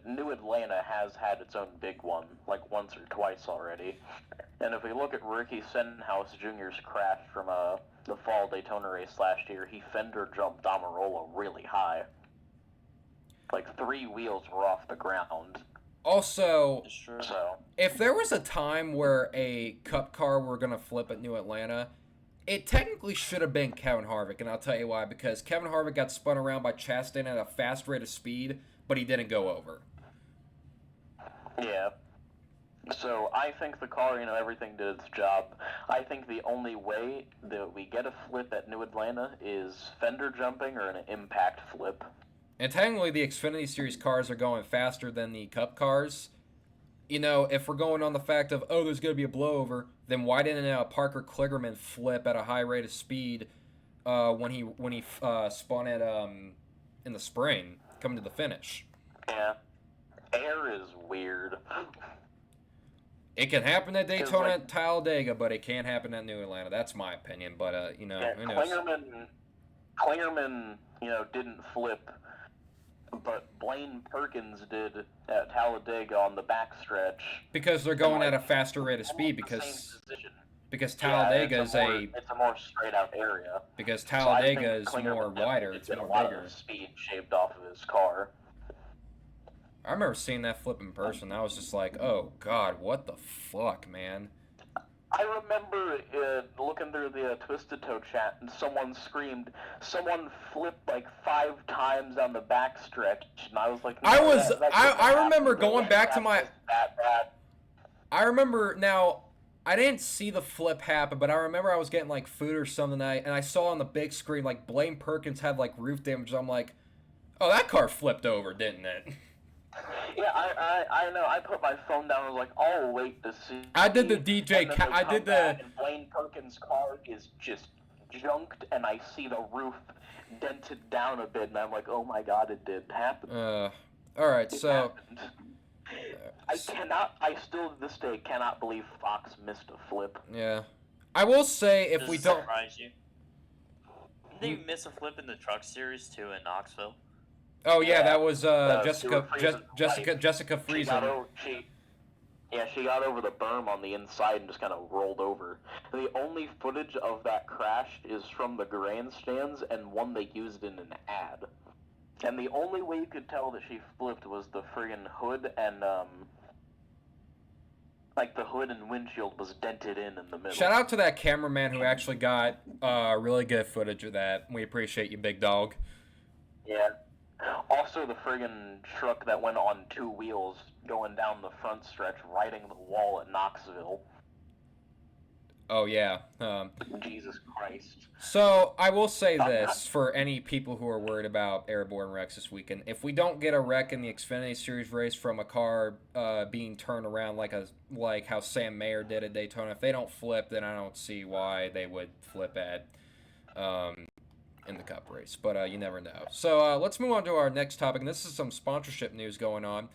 New Atlanta has had its own big one, like once or twice already. And if we look at Ricky Stenhouse Jr.'s crash from the fall Daytona race last year, he fender jumped Amarola really high. Like 3 wheels were off the ground.
Also,
So
if there was a time where a cup car were going to flip at New Atlanta, it technically should have been Kevin Harvick, and I'll tell you why. Because Kevin Harvick got spun around by Chastain at a fast rate of speed, but he didn't go over.
yeah. So I think the car, everything did its job. I think the only way that we get a flip at New Atlanta is fender jumping or an impact flip.
And technically, the Xfinity Series cars are going faster than the Cup cars. If we're going on the fact of, oh, there's going to be a blowover, then why didn't Parker Kligerman flip at a high rate of speed when he spun at in the spring, coming to the finish?
Yeah. Air is weird.
It can happen at Daytona and Talladega, but it can't happen at New Atlanta. That's my opinion. But who knows?
Kligerman, didn't flip, but Blaine Perkins did at Talladega on the backstretch.
Because they're going at a faster rate of speed. Because Talladega is
it's a more straight out area.
Because Talladega is more wider. It's more bigger.
Speed shaved off of his car.
I remember seeing that flip in person. I was just like, oh, God, what the fuck, man?
I remember looking through the Twisted Toe chat, and someone screamed, someone flipped like 5 times on the backstretch, and I was like, no,
I remember going back to my...
That bad.
I remember, now, I didn't see the flip happen, but I remember I was getting, like, food or something, and I saw on the big screen, like, Blaine Perkins had, like, roof damage. I'm like, oh, that car flipped over, didn't it?
Yeah, I know. I put my phone down and was like, I'll wait to see.
I did the DJ.
And Blaine Perkins' car is just junked, and I see the roof dented down a bit, and I'm like, oh my god, it did happen.
All right, so.
I still to this day cannot believe Fox missed a flip.
Yeah. I will say, if
Does
we
it
don't.
surprise you? Didn't they miss a flip in the truck series too in Knoxville?
Oh yeah, that was
Jessica
Friesen.
She got over the berm on the inside and just kind of rolled over. The only footage of that crash is from the grandstands and one they used in an ad. And the only way you could tell that she flipped was the friggin' hood and the hood and windshield was dented in the middle.
Shout out to that cameraman who actually got really good footage of that. We appreciate you, big dog.
Yeah. Also, the friggin' truck that went on 2 wheels going down the front stretch, riding the wall at Knoxville.
Oh, yeah.
Jesus Christ.
So, I will say this, for any people who are worried about airborne wrecks this weekend. If we don't get a wreck in the Xfinity Series race from a car being turned around like how Sam Mayer did at Daytona, if they don't flip, then I don't see why they would flip at in the Cup race, but you never know. So let's move on to our next topic, and this is some sponsorship news going on.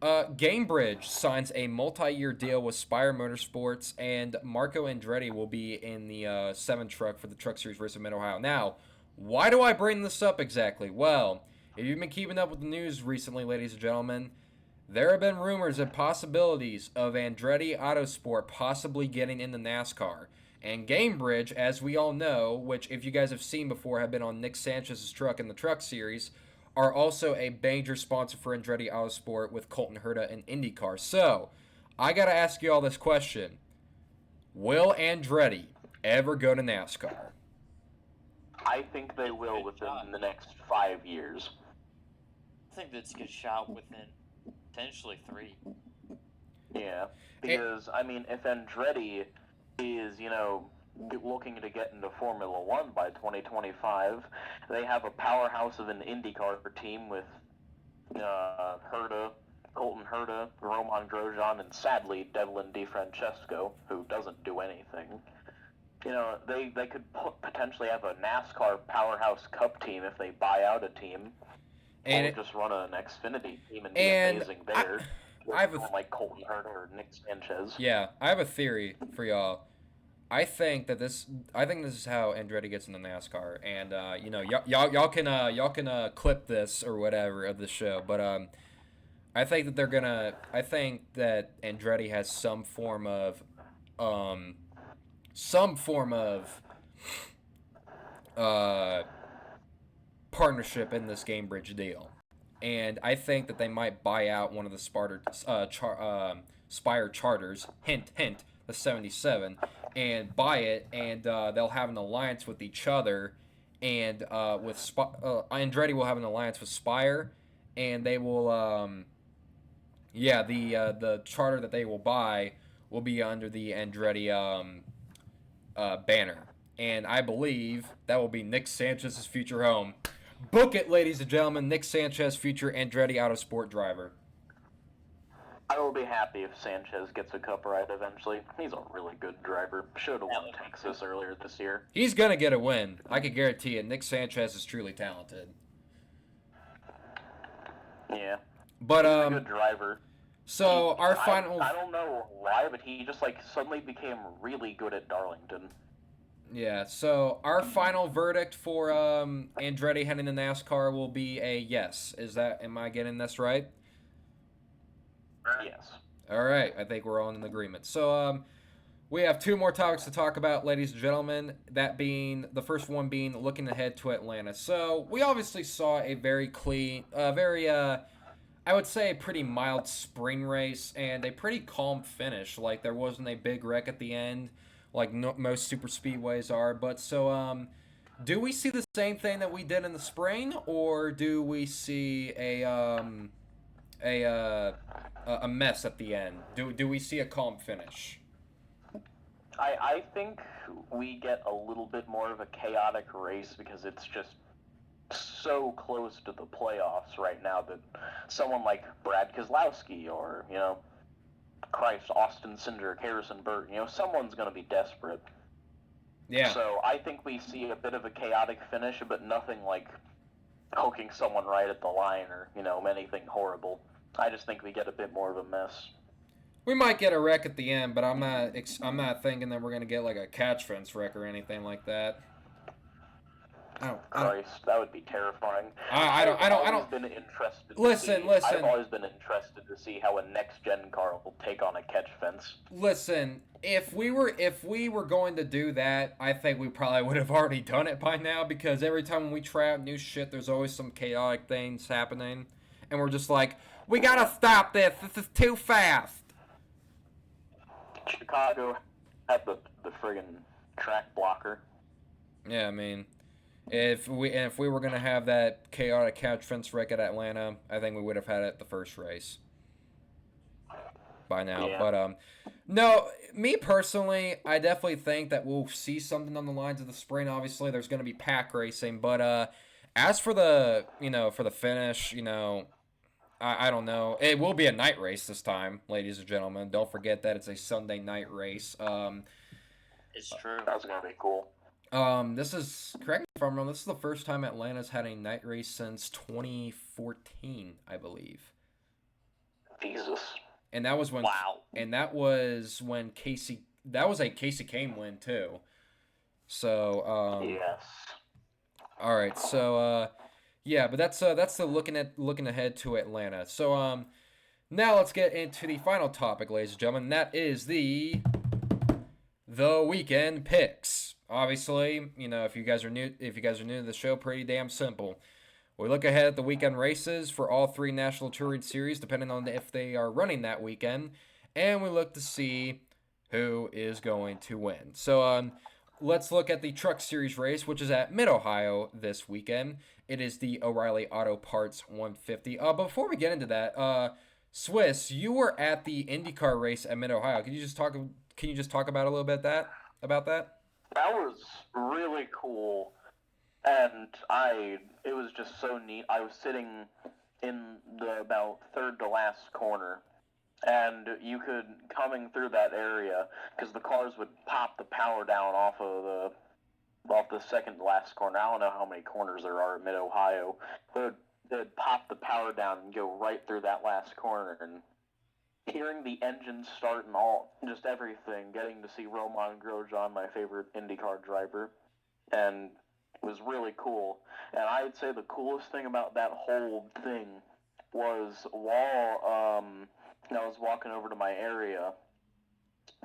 Gamebridge signs a multi-year deal with Spire Motorsports, and Marco Andretti will be in the 7 truck for the Truck Series race of Mid-Ohio. Now, why do I bring this up exactly? Well, if you've been keeping up with the news recently, ladies and gentlemen, there have been rumors and possibilities of Andretti Autosport possibly getting into NASCAR. And Gamebridge, as we all know, which if you guys have seen before, have been on Nick Sanchez's truck in the Truck Series, are also a major sponsor for Andretti Autosport with Colton Herta and IndyCar. So, I got to ask you all this question. Will Andretti ever go to NASCAR?
I think they will within the next 5 years.
I think that's a good shot within potentially 3.
Yeah, because I mean, if Andretti is, looking to get into Formula One by 2025, they have a powerhouse of an IndyCar team with Colton Herta, Roman Grosjean, and sadly Devlin DeFrancesco, who doesn't do anything. They could potentially have a NASCAR powerhouse Cup team if they buy out a team, or just run an Xfinity team and be amazing there.
I have
like Colton Herta or Nick Sanchez.
Yeah, I have a theory for y'all. I think this is how Andretti gets into NASCAR, and y'all can clip this or whatever of the show, but I think that Andretti has some form of partnership in this Gamebridge deal, and I think that they might buy out one of the Spire charters. Hint, hint. The 77, and buy it, and they'll have an alliance with each other, and Andretti will have an alliance with Spire, and they will the charter that they will buy will be under the Andretti banner, and I believe that will be Nick Sanchez's future home. Book it, ladies and gentlemen. Nick Sanchez, future Andretti Autosport driver.
I will be happy if Sanchez gets a Cup ride eventually. He's a really good driver. Should have won Texas earlier this year.
He's going to get a win. I can guarantee it. Nick Sanchez is truly talented.
Yeah.
But,
he's a good driver.
So, our final...
I don't know why, but he just, suddenly became really good at Darlington.
Yeah, so our final verdict for Andretti heading to NASCAR will be a yes. Am I getting this right?
Yes.
All right, I think we're all in agreement. So we have 2 more topics to talk about, ladies and gentlemen. That being the first one being looking ahead to Atlanta. So we obviously saw a very clean, I would say a pretty mild spring race and a pretty calm finish. Like there wasn't a big wreck at the end, like most super speedways are. But so do we see the same thing that we did in the spring, or do we see a mess at the end? Do we see a calm finish?
I think we get a little bit more of a chaotic race because it's just so close to the playoffs right now that someone like Brad Keselowski or, Austin Cindric, Harrison Burton, someone's going to be desperate.
Yeah.
So I think we see a bit of a chaotic finish, but nothing like hooking someone right at the line or, anything horrible. I just think we get a bit more of a mess.
We might get a wreck at the end, but I'm not thinking that we're gonna get like a catch fence wreck or anything like that.
Christ, that would be terrifying.
I've
always been interested.
Listen.
I've always been interested to see how a next gen car will take on a catch fence.
Listen, if we were going to do that, I think we probably would have already done it by now, because every time we try out new shit, there's always some chaotic things happening, and we're just like, we gotta stop this. This is too fast.
Chicago had the friggin' track blocker.
Yeah, I mean, if we were gonna have that chaotic catch fence wreck at Atlanta, I think we would have had it the first race by now.
Yeah.
But no, me personally, I definitely think that we'll see something on the lines of the sprint. Obviously, there's gonna be pack racing, but as for the for the finish, I don't know. It will be a night race this time, ladies and gentlemen. Don't forget that it's a Sunday night race.
It's true.
That's gonna be cool.
This is, correct me if I'm wrong, this is the first time Atlanta's had a night race since 2014, I believe.
Jesus.
And that was when that was a Casey Kane win too. So
yes.
All right, so yeah, but that's the looking ahead to Atlanta. So now let's get into the final topic, ladies and gentlemen. That is the weekend picks. Obviously, if you guys are new to the show, pretty damn simple. We look ahead at the weekend races for all 3 National Touring Series, depending on if they are running that weekend, and we look to see who is going to win. So let's look at the Truck Series race, which is at Mid-Ohio this weekend. It is the O'Reilly Auto Parts 150. Before we get into that, Swiss, you were at the IndyCar race at Mid-Ohio. Can you just talk? Can you just talk about a little bit about that?
That was really cool, and it was just so neat. I was sitting in the about third to last corner, and you could, coming through that area, because the cars would pop the power down off the second to last corner. I don't know how many corners there are in Mid Ohio, but they'd pop the power down and go right through that last corner, and hearing the engine start and all, just everything, getting to see Roman Grosjean, my favorite IndyCar driver, and it was really cool. And I'd say the coolest thing about that whole thing was while I was walking over to my area,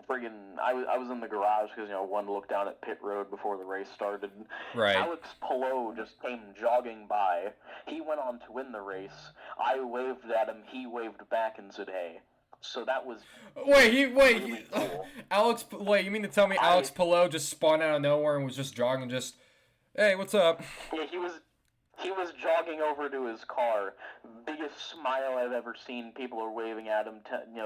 I was in the garage because, wanted to look down at pit road before the race started.
Right.
Alex Palou just came jogging by. He went on to win the race. I waved at him. He waved back and said, "Hey." So that was really cool.
Alex. Wait, you mean to tell me Alex Palou just spawned out of nowhere and was just jogging, just, "Hey, what's up?"
Yeah, he was jogging over to his car. Biggest smile I've ever seen. People are waving at him,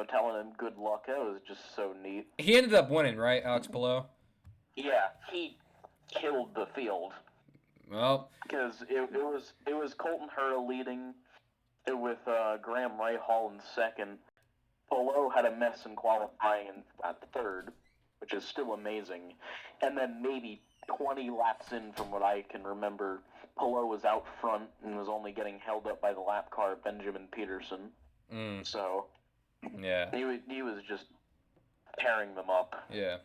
telling him good luck. It was just so neat.
He ended up winning, right, Alex Palou?
Yeah, he killed the field.
Well,
because it was Colton Herta leading, with Graham Rahal in second. Palou had a mess in qualifying at third, which is still amazing. And then maybe 20 laps in, from what I can remember, Palou was out front and was only getting held up by the lap car Benjamin Peterson. So
yeah,
he was just tearing them up.
Yeah.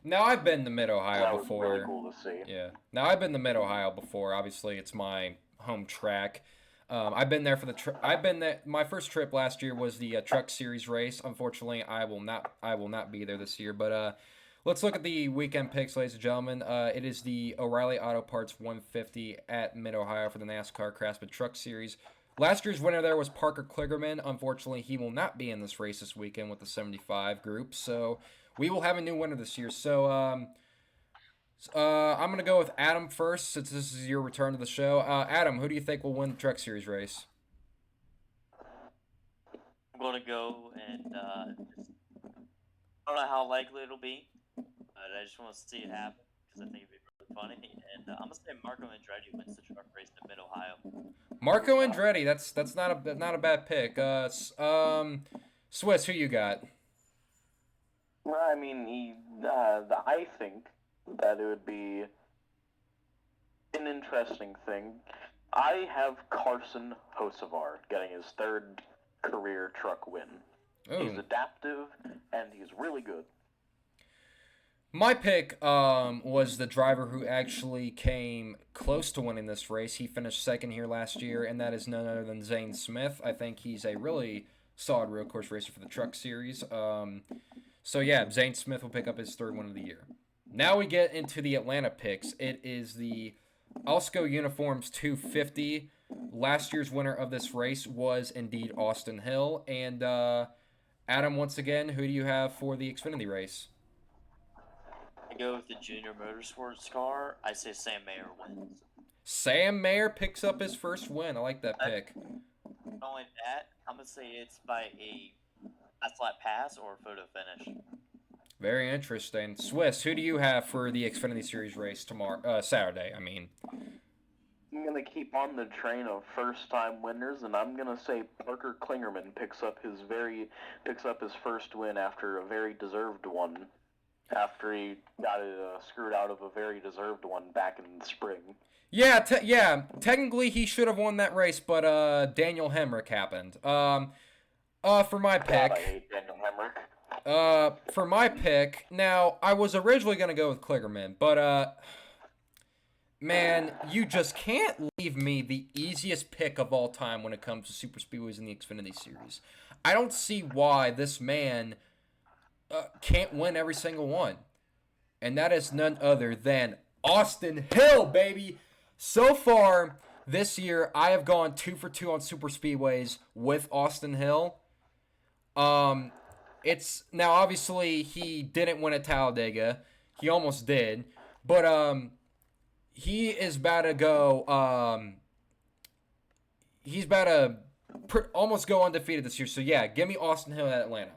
Now I've been to Mid-Ohio before.
That was really cool to see.
Yeah. Now I've been to Mid-Ohio before. Obviously, it's my home track. I've been there for I've been there. My first trip last year was the Truck Series race. Unfortunately, I will not be there this year. But let's look at the weekend picks, ladies and gentlemen. It is the O'Reilly Auto Parts 150 at Mid-Ohio for the NASCAR Craftsman Truck Series. Last year's winner there was Parker Kligerman. Unfortunately, he will not be in this race this weekend with the 75 group. So we will have a new winner this year. So I'm going to go with Adam first, since this is your return to the show. Adam, who do you think will win the Truck Series race?
I'm going to go and I don't know how likely it'll be, but I just want to see it happen because I think it'd be really funny. And I'm going to say Marco Andretti wins the truck race at Mid-Ohio.
Marco Andretti, that's not a bad pick. Swiss, who you got?
Well, I mean, I think that it would be an interesting thing. I have Carson Hocevar getting his third career truck win.
Ooh.
He's adaptive, and he's really good.
My pick was the driver who actually came close to winning this race. He finished second here last year, and that is none other than Zane Smith. I think he's a really solid real course racer for the Truck Series. So yeah, Zane Smith will pick up his third win of the year. Now we get into the Atlanta picks. It is the Alsco Uniforms 250. Last year's winner of this race was indeed Austin Hill. And Adam, once again, who do you have for the Xfinity race?
I go with the Junior Motorsports car. I say Sam Mayer wins.
Sam Mayer picks up his first win. I like that pick.
Not only that, I'm going to say it's by a last lap pass or photo finish.
Very interesting. Swiss, who do you have for the Xfinity Series race Saturday? I mean,
I'm gonna keep on the train of first-time winners, and I'm gonna say Parker Kligerman picks up his first win after a very deserved one. After he got screwed out of a very deserved one back in the spring.
Yeah, technically he should have won that race, but Daniel Hemrick happened. For my pick.
God, I hate Daniel Hemrick.
For my pick, now, I was originally going to go with Kligerman, but, man, you just can't leave me the easiest pick of all time when it comes to super speedways in the Xfinity Series. I don't see why this man can't win every single one. And that is none other than Austin Hill, baby! So far, this year, I have gone 2 for 2 on super speedways with Austin Hill. It's now, obviously, he didn't win at Talladega. He almost did. But he is about to go. He's about to almost go undefeated this year. So yeah, give me Austin Hill at Atlanta.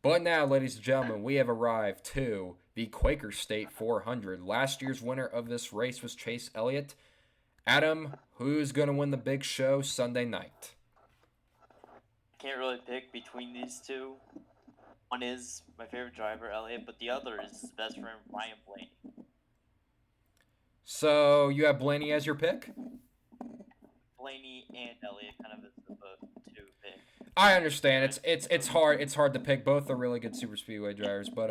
But now, ladies and gentlemen, we have arrived to the Quaker State 400. Last year's winner of this race was Chase Elliott. Adam, who's going to win the big show Sunday night?
Can't really pick between these two. One is my favorite driver, Elliott, but the other is his best friend, Ryan Blaney.
So you have Blaney as your pick?
Blaney and Elliott kind of is the two pick.
I understand. It's hard. It's hard to pick. Both are really good super speedway drivers, but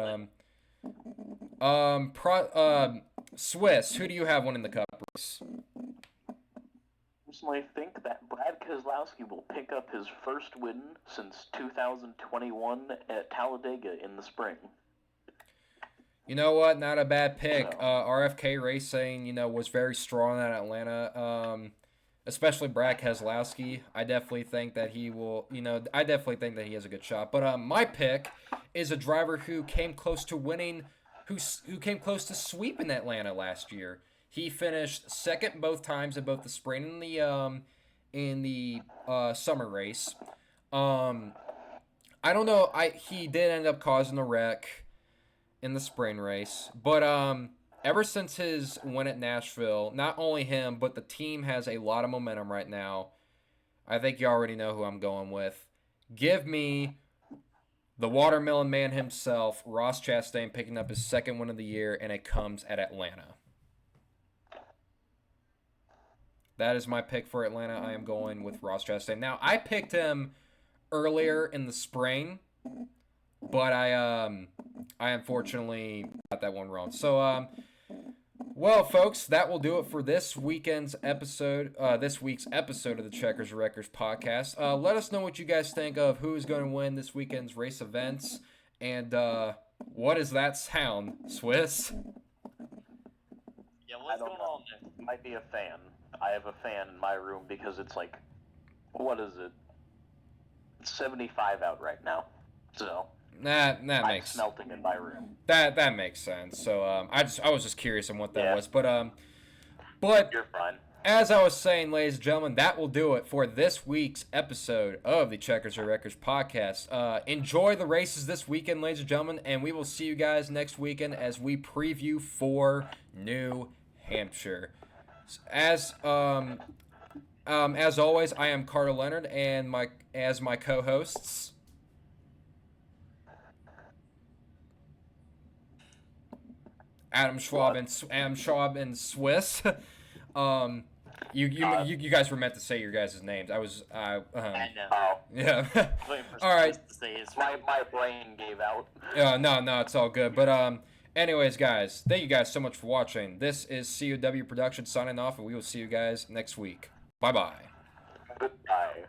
Swiss. Who do you have winning the Cup race?
Personally, think that Brad Keselowski will pick up his first win since 2021 at Talladega in the spring.
You know what? Not a bad pick.
So.
RFK Racing, was very strong at Atlanta. Especially Brad Keselowski. I definitely think that he will, I definitely think that he has a good shot. But my pick is a driver who came close to winning, who came close to sweeping Atlanta last year. He finished second both times in both the spring and the summer race. I don't know. He did end up causing a wreck in the spring race, but ever since his win at Nashville, not only him, but the team has a lot of momentum right now. I think you already know who I'm going with. Give me the Watermelon Man himself, Ross Chastain, picking up his second win of the year, and it comes at Atlanta. That is my pick for Atlanta. I am going with Ross Chastain. Now, I picked him earlier in the spring, but I unfortunately got that one wrong. So, well, folks, that will do it for this week's episode of the Checkers and Wreckers podcast. Let us know what you guys think of who is going to win this weekend's race events, and what is that sound, Swiss?
Yeah, what's going on there?
Might be a fan. I have a fan in my room because it's like, what is it? It's 75 out right now, so.
That makes
smelting in my room.
That makes sense. So I was just curious on what that was, but
You're fine.
As I was saying, ladies and gentlemen, that will do it for this week's episode of the Checkers or Wreckers podcast. Enjoy the races this weekend, ladies and gentlemen, and we will see you guys next weekend as we preview for New Hampshire. As always, I am Carter Leonard, and my co-hosts. Adam Schwab and Swiss. You guys were meant to say your guys' names. I know. Yeah. All right.
My brain gave out.
No, it's all good. But anyways, guys, thank you guys so much for watching. This is COW Production signing off, and we will see you guys next week. Bye-bye.
Goodbye.